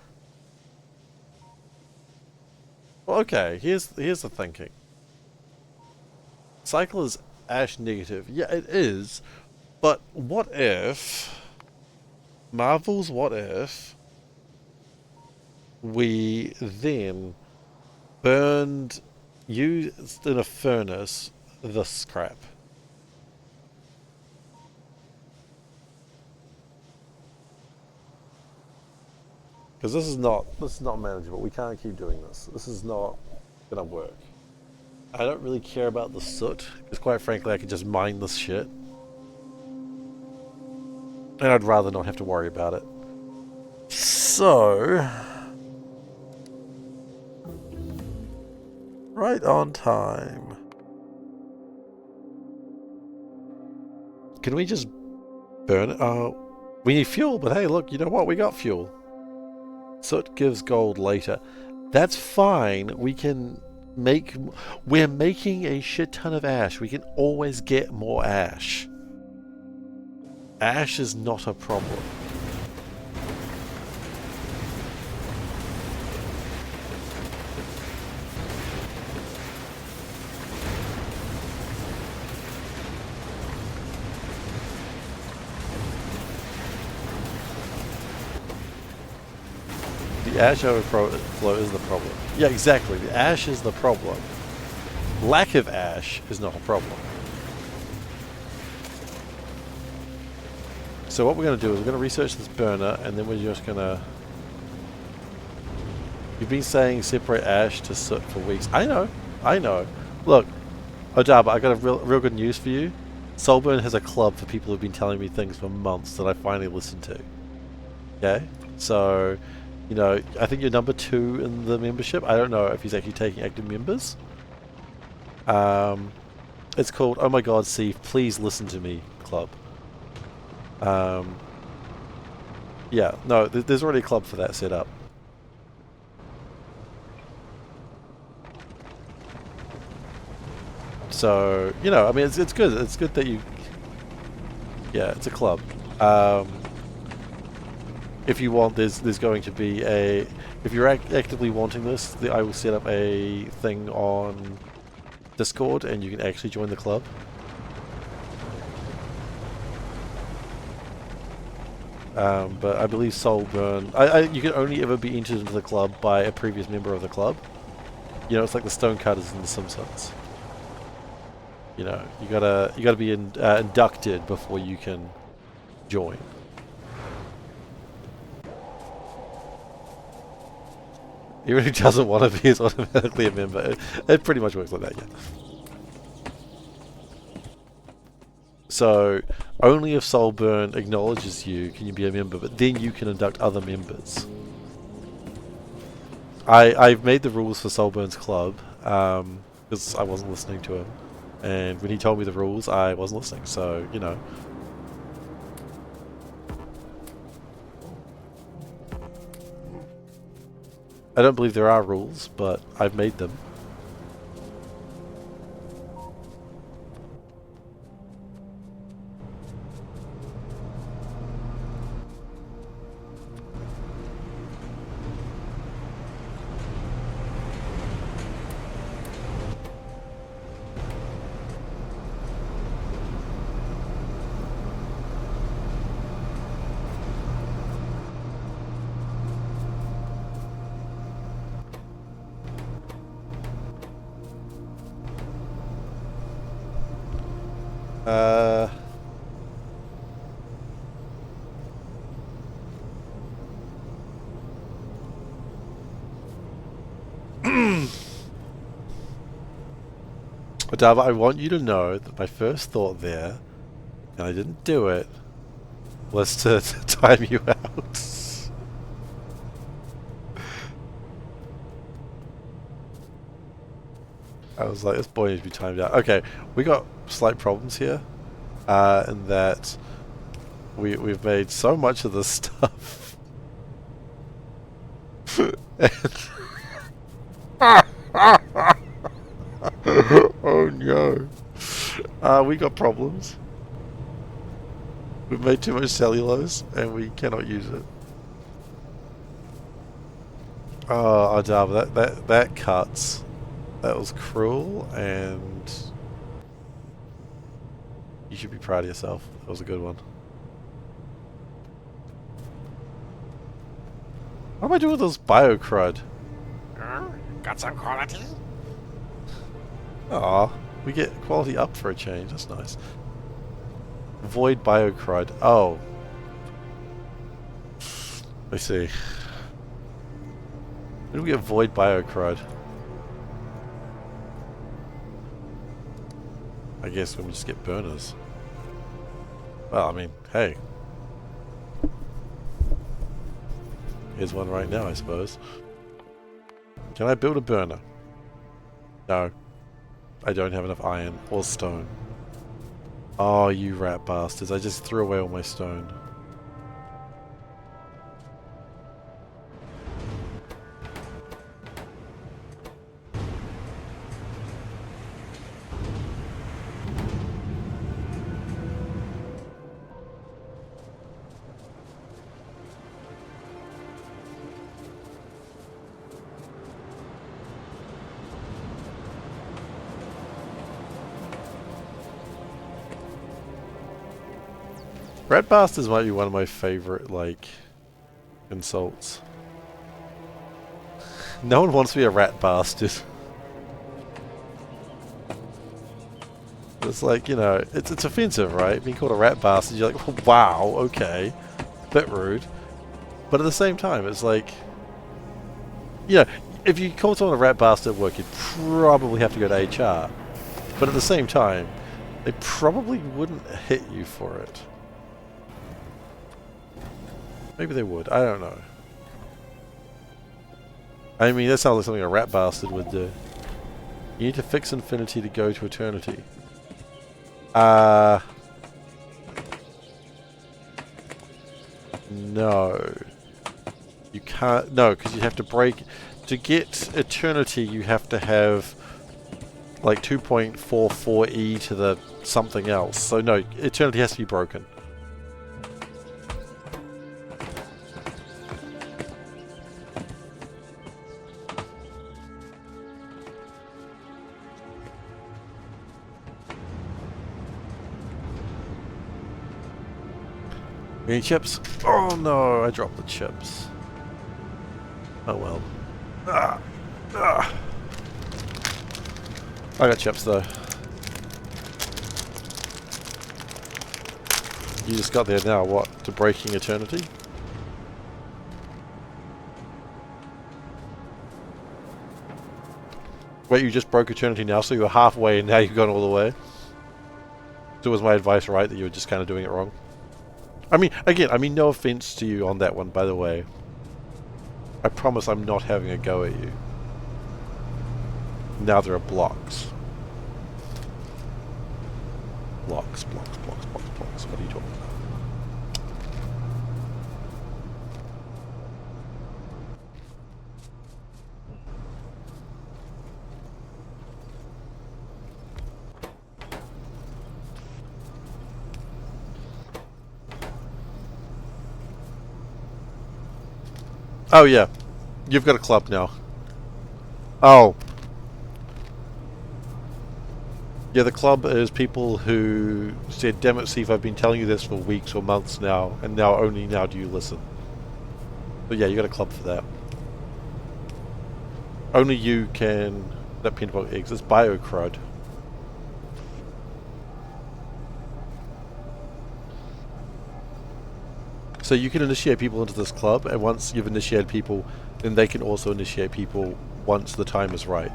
Well, okay, here's the thinking. Cycle is ash negative. Yeah, it is. But what if... Marvel's what if we then burned, used in a furnace, the scrap? Because this is not manageable. We can't keep doing this. This is not gonna work. I don't really care about the soot, because quite frankly I could just mine this shit. And I'd rather not have to worry about it. So... right on time. Can we just burn it? Oh, we need fuel, but hey, look, you know what? We got fuel. Soot gives gold later. That's fine. We can make... We're making a shit ton of ash. We can always get more ash. Ash is not a problem. The ash overflow is the problem. Yeah, exactly. The ash is the problem. Lack of ash is not a problem. So what we're going to do is we're going to research this burner, and then we're just going to... You've been saying separate ash to soot for weeks. I know. Look, Odaba, I got a real good news for you. Soulburn has a club for people who've been telling me things for months that I finally listened to. Okay? So, you know, I think you're number 2 in the membership. I don't know if he's actually taking active members. It's called Oh My God, Steve, Please Listen to Me Club. Yeah, no, there's already a club for that set up. So, you know, I mean, it's good. It's good that you... Yeah, it's a club. If you want, there's going to be a... If you're actively wanting this, I will set up a thing on Discord, and you can actually join the club. But I believe Soulburn... you can only ever be entered into the club by a previous member of the club. You know, it's like the Stonecutters in The Simpsons. You know, you gotta be inducted before you can join. Even who doesn't want to be is automatically a member. It pretty much works like that, yeah. So, only if Soulburn acknowledges you can you be a member, but then you can induct other members. I've made the rules for Soulburn's club, because I wasn't listening to him. And when he told me the rules, I wasn't listening, so, you know. I don't believe there are rules, but I've made them. Uh... Adava, I want you to know that my first thought there, and I didn't do it, was to time you out. I was like, this boy needs to be timed out. Okay, we got slight problems here, in that we've made so much of this stuff. Oh no. We got problems. We've made too much cellulose and we cannot use it. Oh, Adava, that cuts. That was cruel, and you should be proud of yourself. That was a good one. What am I doing with this bio crud? Got some quality? Aw, we get quality up for a change. That's nice. Void bio crud. Oh. I see. Where do we get void bio crud? I guess when we just get burners. Well, I mean, hey. Here's one right now, I suppose. Can I build a burner? No. I don't have enough iron or stone. Oh, you rat bastards. I just threw away all my stone. Rat bastards might be one of my favorite, like, insults. No one wants to be a rat bastard. It's like, you know, it's offensive, right? Being called a rat bastard, you're like, wow, okay. Bit rude. But at the same time, it's like, you know, if you call someone a rat bastard at work, you'd probably have to go to HR. But at the same time, they probably wouldn't hit you for it. Maybe they would. I don't know. I mean, that sounds like something a rat bastard would do. You need to fix infinity to go to eternity. No. You can't... No, because you have to break... To get eternity, you have to have like 2.44e to the something else. So no, eternity has to be broken. Any chips? Oh no, I dropped the chips. Oh well. I got chips though. You just got there now, what? To breaking eternity? Wait, you just broke eternity now, so you were halfway and now you've gone all the way? So was my advice right, that you were just kind of doing it wrong? I mean, again, I mean no offense to you on that one, by the way. I promise I'm not having a go at you. Now there are blocks. Blocks. What are you talking about? Oh yeah, you've got a club now. Oh. Yeah, the club is people who said, damn it, Steve, I've been telling you this for weeks or months now, and now only now do you listen. But yeah, you got a club for that. Only you can... That peanut butter eggs, it's bio crud. So you can initiate people into this club, and once you've initiated people, then they can also initiate people once the time is right.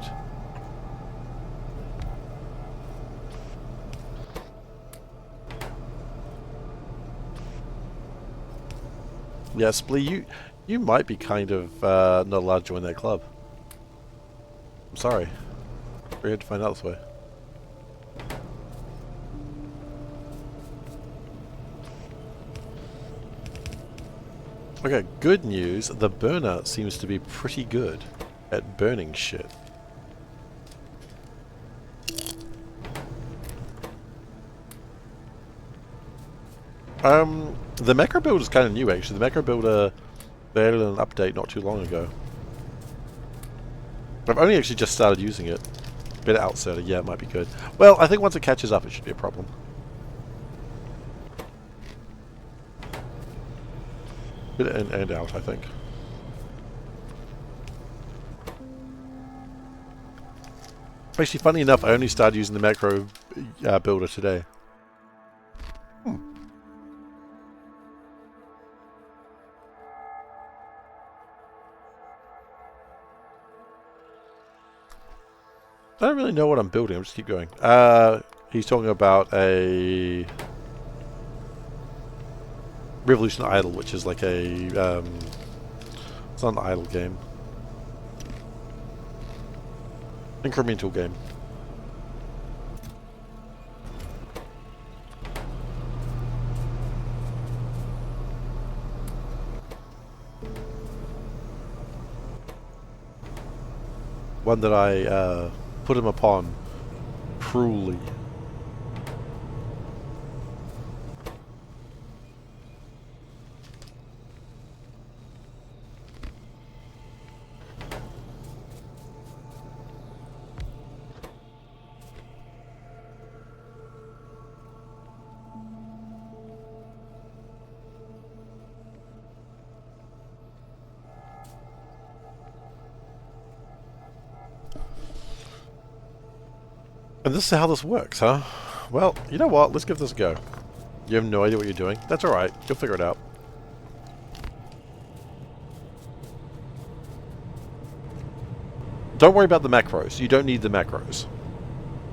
Yeah, Splee, you might be kind of not allowed to join that club. I'm sorry. We had to find out this way. Okay, good news. The burner seems to be pretty good at burning shit. The macro builder is kind of new actually. The macro builder, they added an update not too long ago. I've only actually just started using it. Better outsider, yeah, it might be good. Well, I think once it catches up, it should be a problem. Bit in and out, I think. Actually, funny enough, I only started using the macro builder today. I don't really know what I'm building. I'll just keep going. He's talking about a Revolution Idle, which is like a it's not an idle game. Incremental game. One that I put him upon cruelly. And this is how this works, huh? Well, you know what? Let's give this a go. You have no idea what you're doing? That's alright. You'll figure it out. Don't worry about the macros. You don't need the macros.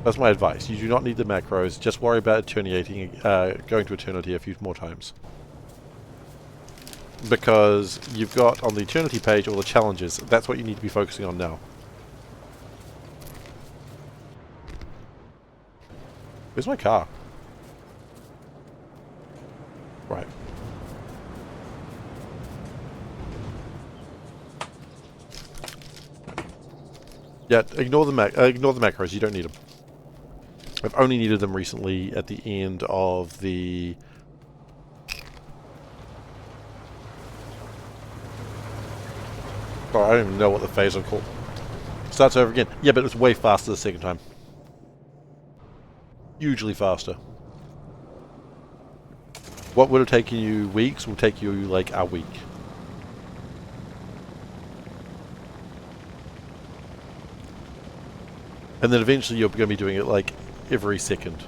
That's my advice. You do not need the macros. Just worry about eternating, going to eternity a few more times. Because you've got on the eternity page all the challenges. That's what you need to be focusing on now. Where's my car? Right. Yeah, ignore the macros. You don't need them. I've only needed them recently at the end of the. Oh, I don't even know what the phase I'm called. Starts over again. Yeah, but it was way faster the second time. Hugely faster. What would have taken you weeks will take you like a week. And then eventually you're going to be doing it like every second.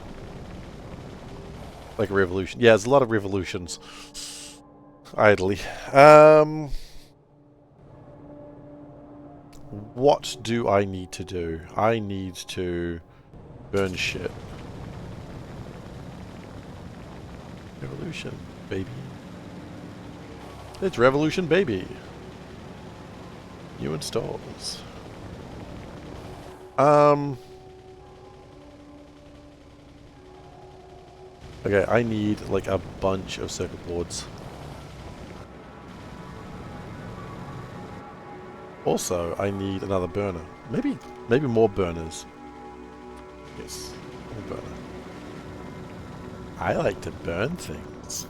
Like a revolution. Yeah, there's a lot of revolutions. Idly. What do I need to do? I need to burn shit. Revolution, baby. It's Revolution, baby. New installs. Okay, I need like a bunch of circuit boards. Also, I need another burner. Maybe more burners. Yes, more burner. I like to burn things.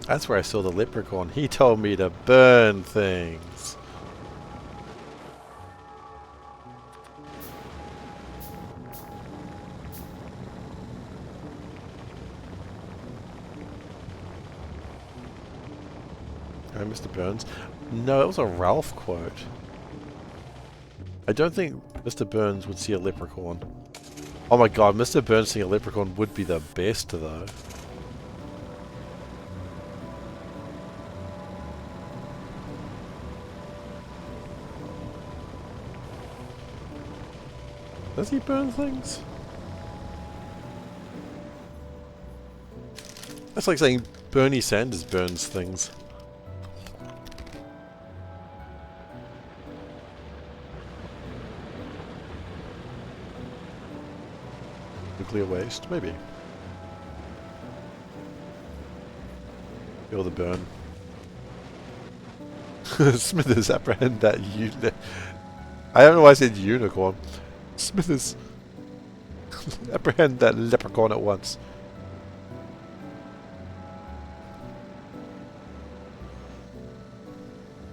That's where I saw the leprechaun. He told me to burn things. Oh, Mr. Burns. No, it was a Ralph quote. I don't think Mr. Burns would see a leprechaun. Oh my god, Mr. Burns seeing a leprechaun would be the best though. Does he burn things? That's like saying Bernie Sanders burns things. Nuclear waste? Maybe. Feel the burn. Smithers, apprehend that I don't know why I said unicorn. Smithers, apprehend that leprechaun at once.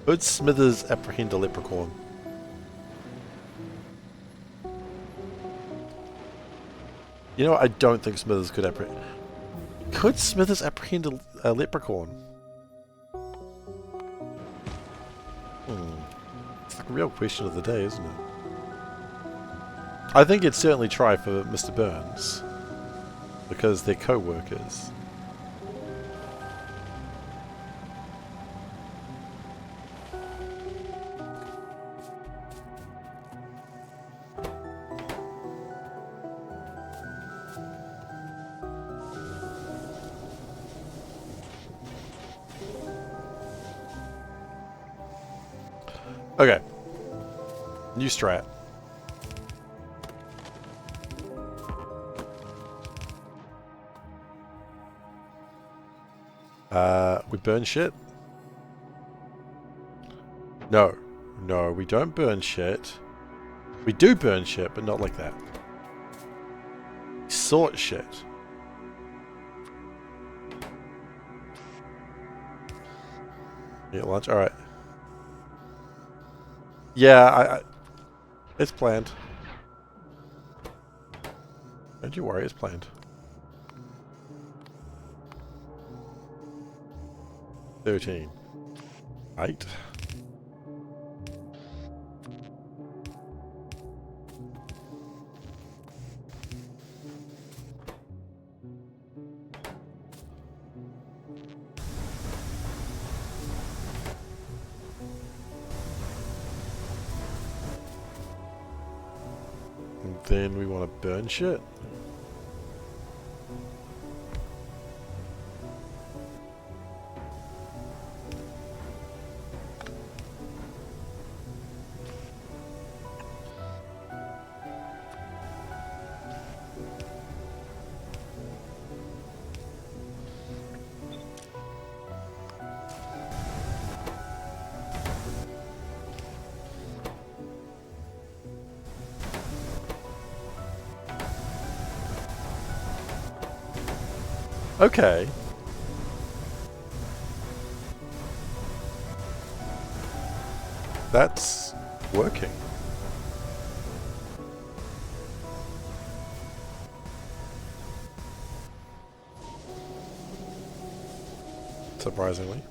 Could Smithers apprehend a leprechaun? You know what? I don't think Smithers could apprehend. Could Smithers apprehend a leprechaun? It's like a real question of the day, isn't it? I think he'd certainly try for Mr. Burns. Because they're co-workers. Okay. New strat. We burn shit? No. No, we don't burn shit. We do burn shit, but not like that. We sort shit. Get lunch? Alright. Yeah, it's planned. Don't you worry, it's planned. 13. 8. And then we want to burn shit. Okay. That's working. Surprisingly.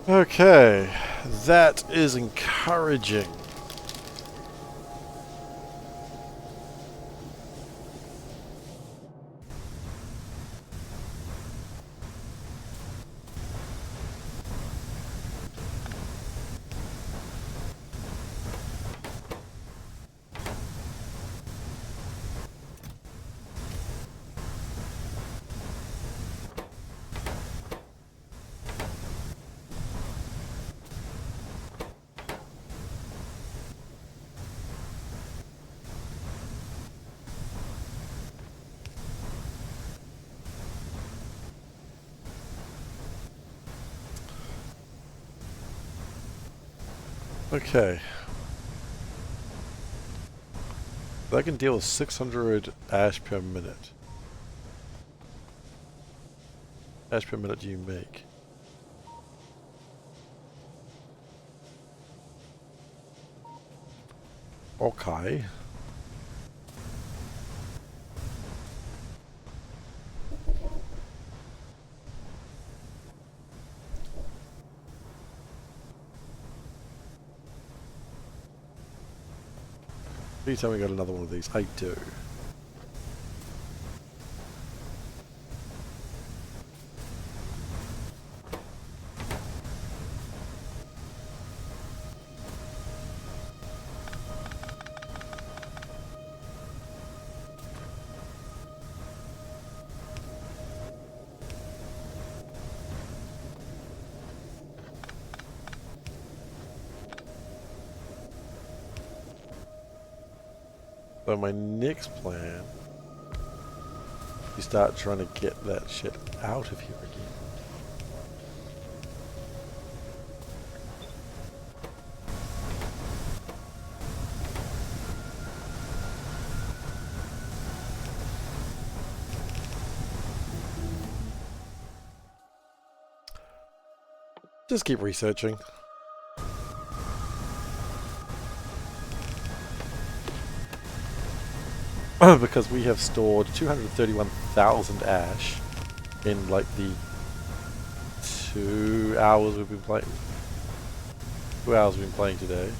Okay. That is encouraging. Okay. I can deal with 600 ash per minute. Ash per minute do you make? Okay. Please tell me I got another one of these. I do. So my next plan, you start trying to get that shit out of here again. Just keep researching. Because we have stored 231,000 ash in like the 2 hours we've been playing. 2 hours we've been playing today.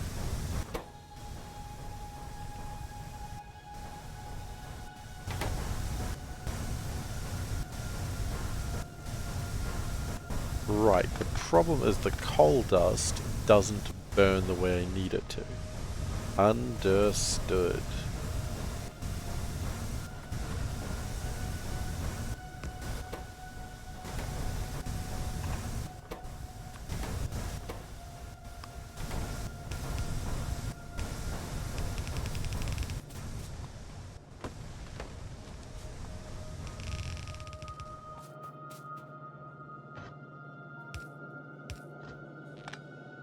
Right, the problem is the coal dust doesn't burn the way I need it to. Understood.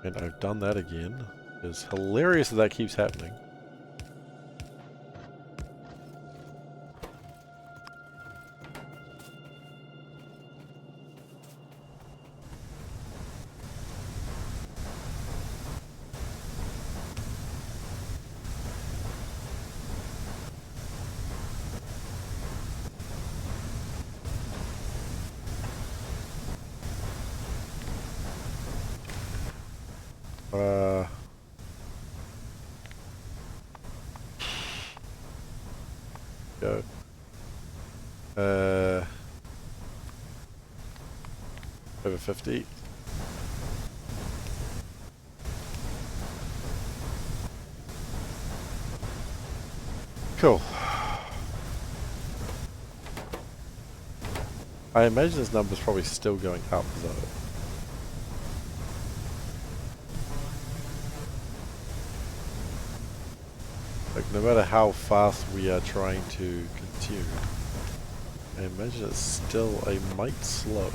And I've done that again. It's hilarious that that keeps happening. Go. Over 50. Cool. I imagine this number's probably still going up though. Like, no matter how fast we are trying to consume, I imagine it's still a mite slow.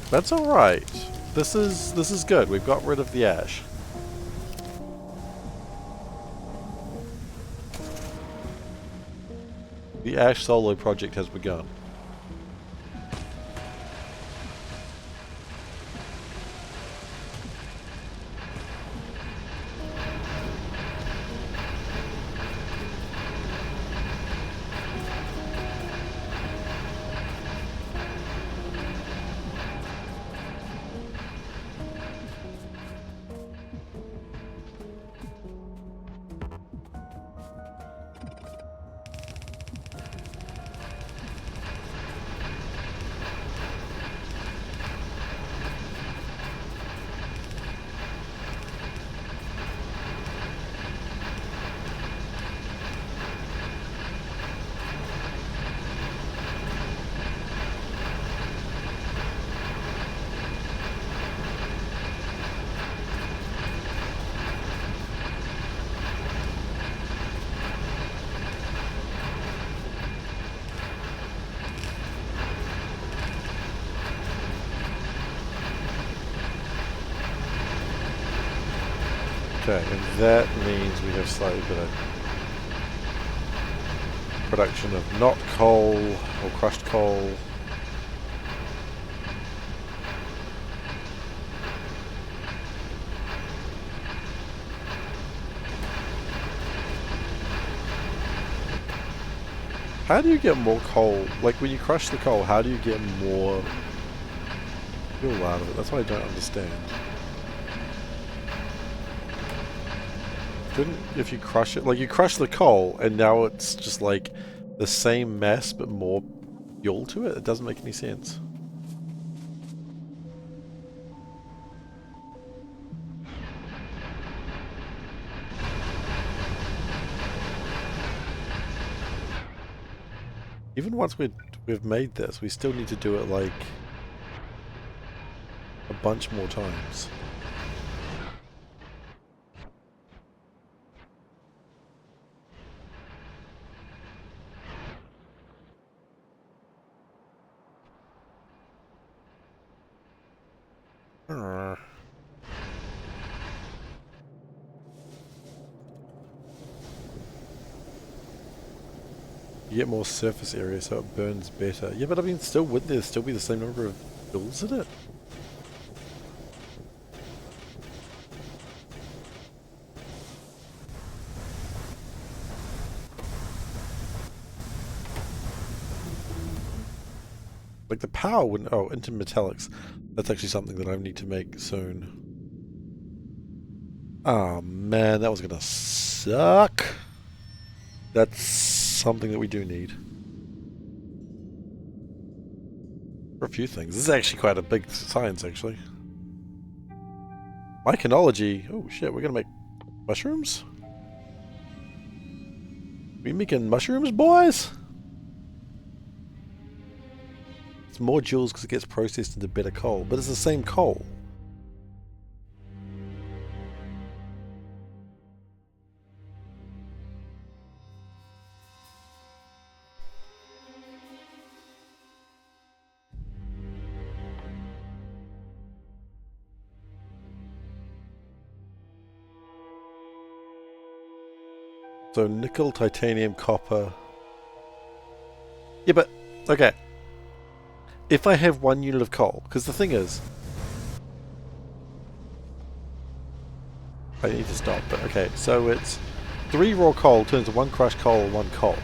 That's alright. This is good. We've got rid of the ash. The Ash Solo project has begun. Okay, and that means we have slightly better production of not coal or crushed coal. How do you get more coal? Like when you crush the coal, how do you get more fuel out of it? That's what I don't understand. Couldn't, if you crush it, like you crush the coal and now it's just like the same mass but more fuel to it? It doesn't make any sense. Even once we've made this, we still need to do it like a bunch more times. You get more surface area so it burns better. Yeah, but I mean, still would there still be the same number of jewels in it? Like the power wouldn't... Oh, into metallics. That's actually something that I need to make soon. Oh man, that was gonna suck. That's something that we do need. For a few things. This is actually quite a big science, actually. Myconology. Oh shit, we're gonna make mushrooms? We making mushrooms, boys? It's more jewels because it gets processed into better coal, but it's the same coal. So nickel, titanium, copper. Yeah, but okay. If I have 1 unit of coal, because the thing is, I need to stop. But okay, so it's 3 raw coal turns to 1 crushed coal or 1 coal,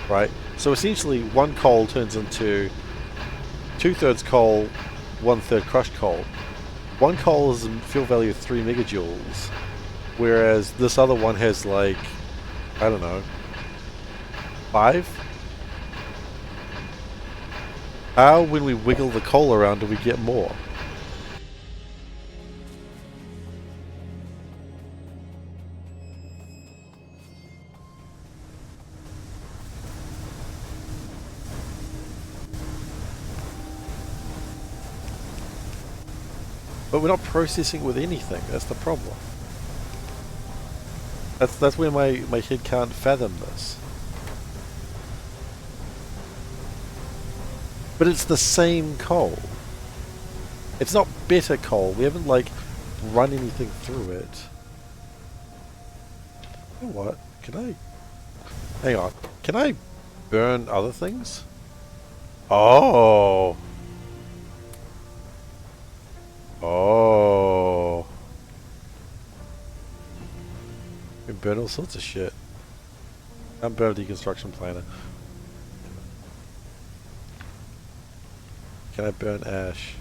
right? So essentially, 1 coal turns into 2/3 coal, 1/3 crushed coal. 1 coal is a fuel value of 3 megajoules, whereas this other one has like, I don't know, 5? How, when we wiggle the coal around, do we get more? But we're not processing with anything, that's the problem. That's where my head can't fathom this. But it's the same coal. It's not better coal. We haven't like run anything through it. You know what? Can I... Hang on. Can I burn other things? Oh! Oh! We can burn all sorts of shit. I'm burn a deconstruction planner. Can I burn ash?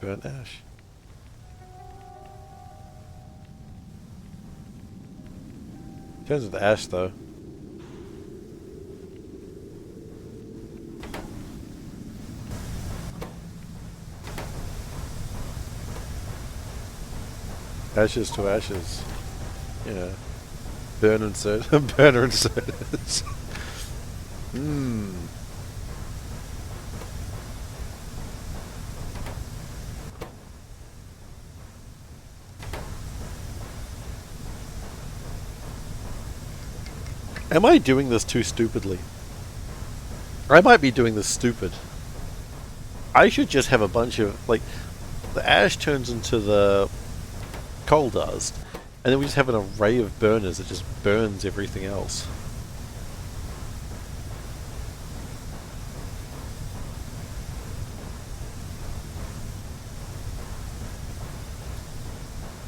Burn ash. Turns into ash though. Ashes to ashes. Yeah. Burn insert. Burner inserters. Mmm. Am I doing this too stupidly? I might be doing this stupid. I should just have a bunch of, like, the ash turns into the coal dust, and then we just have an array of burners that just burns everything else.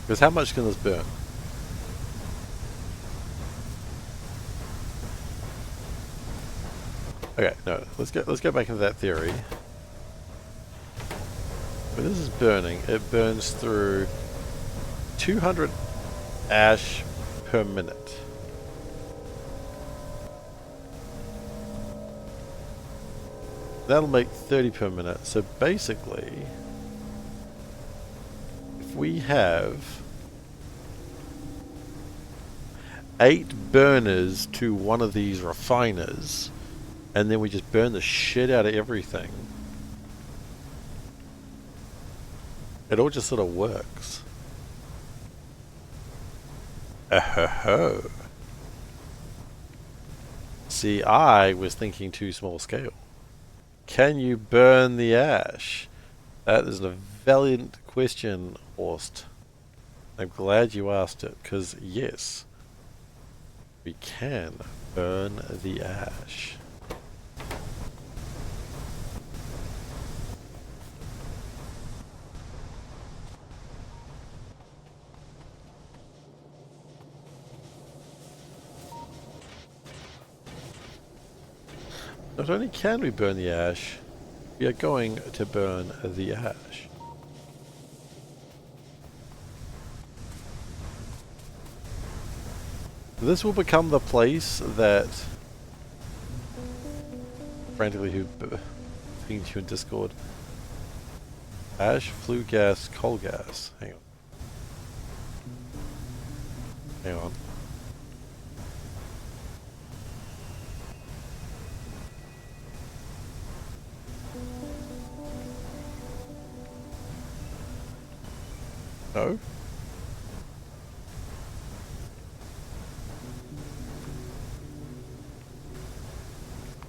Because how much can this burn? Okay, no, let's go back into that theory. When this is burning, it burns through 200 ash per minute. That'll make 30 per minute. So basically, if we have 8 burners to one of these refiners, and then we just burn the shit out of everything. It all just sort of works. Oh. See, I was thinking too small scale. Can you burn the ash? That is a valiant question, Horst. I'm glad you asked it, because yes, we can burn the ash. Not only can we burn the ash, we are going to burn the ash. This will become the place that frantically who pinged you in Discord. Ash, flue gas, coal gas. Hang on. Hang on. No?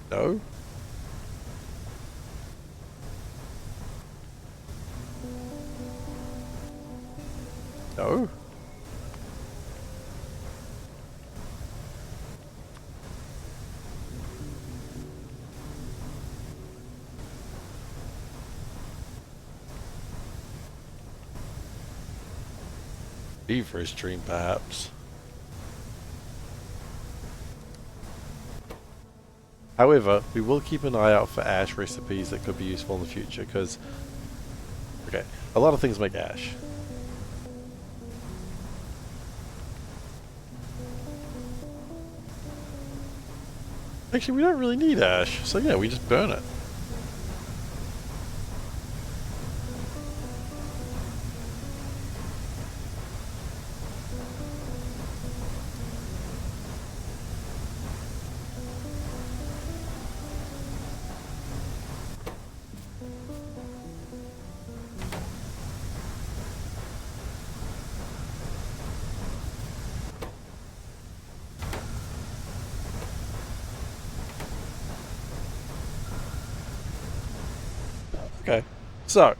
No? No? Beaver stream, perhaps. However, we will keep an eye out for ash recipes that could be useful in the future, because, okay, a lot of things make ash. Actually, we don't really need ash, so yeah, we just burn it. Okay, so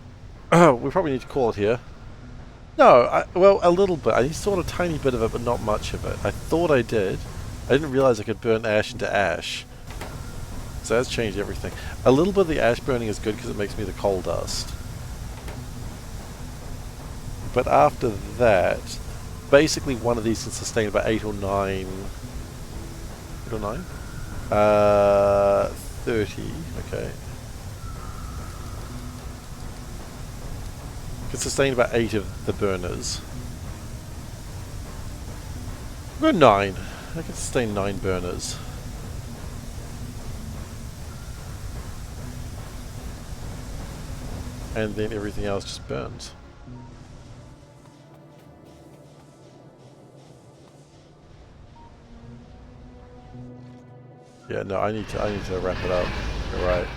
we probably need to call it here. No, well, a little bit. I saw a tiny bit of it, but not much of it. I thought I did. I didn't realize I could burn ash into ash. So that's changed everything. A little bit of the ash burning is good because it makes me the coal dust. But after that, basically one of these can sustain about 8 or 9... 8 or 9? 30, okay. Can sustain about 8 of the burners. Go 9. I can sustain 9 burners. And then everything else just burns. Yeah, no, I need to wrap it up. You're right.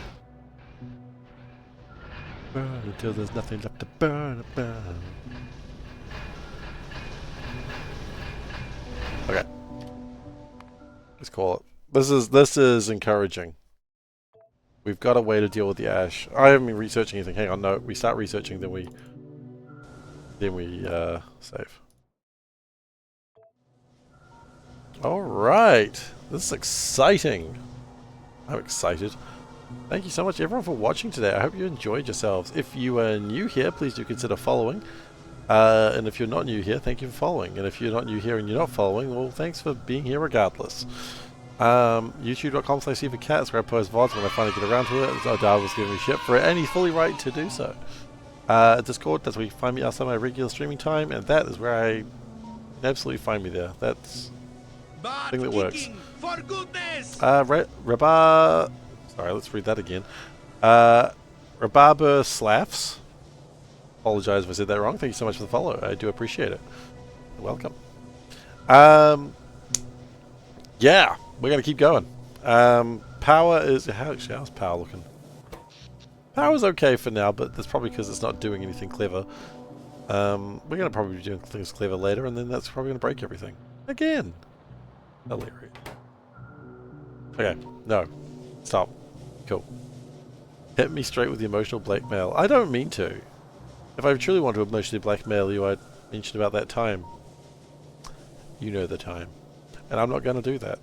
Burn until there's nothing left to burn. Okay. Let's call it. This is encouraging. We've got a way to deal with the ash. I haven't been researching anything. Hang on, no. We start researching, then we save. Alright. This is exciting. I'm excited. Thank you so much everyone for watching today. I hope you enjoyed yourselves. If you are new here, please do consider following. And if you're not new here, thank you for following. And if you're not new here and you're not following, well, thanks for being here regardless. YouTube.com/SeiferKatt is where I post VODs when I finally get around to it. So Dad was giving me shit for it, and he's fully right to do so. Discord, that's where you find me outside my regular streaming time, and that is where I absolutely find me there. That's the thing that works. For goodness! Sorry, let's read that again. Rhabarber Slaffs. Apologize if I said that wrong. Thank you so much for the follow. I do appreciate it. You're welcome. Yeah, we're going to keep going. Power is... how's power looking? Power's okay for now, but that's probably because it's not doing anything clever. We're going to probably be doing things clever later, and then that's probably going to break everything. Again. Hilarious. Okay, no. Stop. Cool. Hit me straight with the emotional blackmail. I don't mean to. If I truly want to emotionally blackmail you, I'd mention about that time. You know the time. And I'm not going to do that.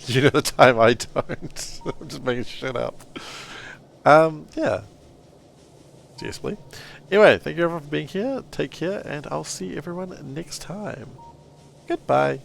You know the time I don't. I'm just making shit up. Yeah. Seriously. Anyway, thank you everyone for being here. Take care, and I'll see everyone next time. Goodbye.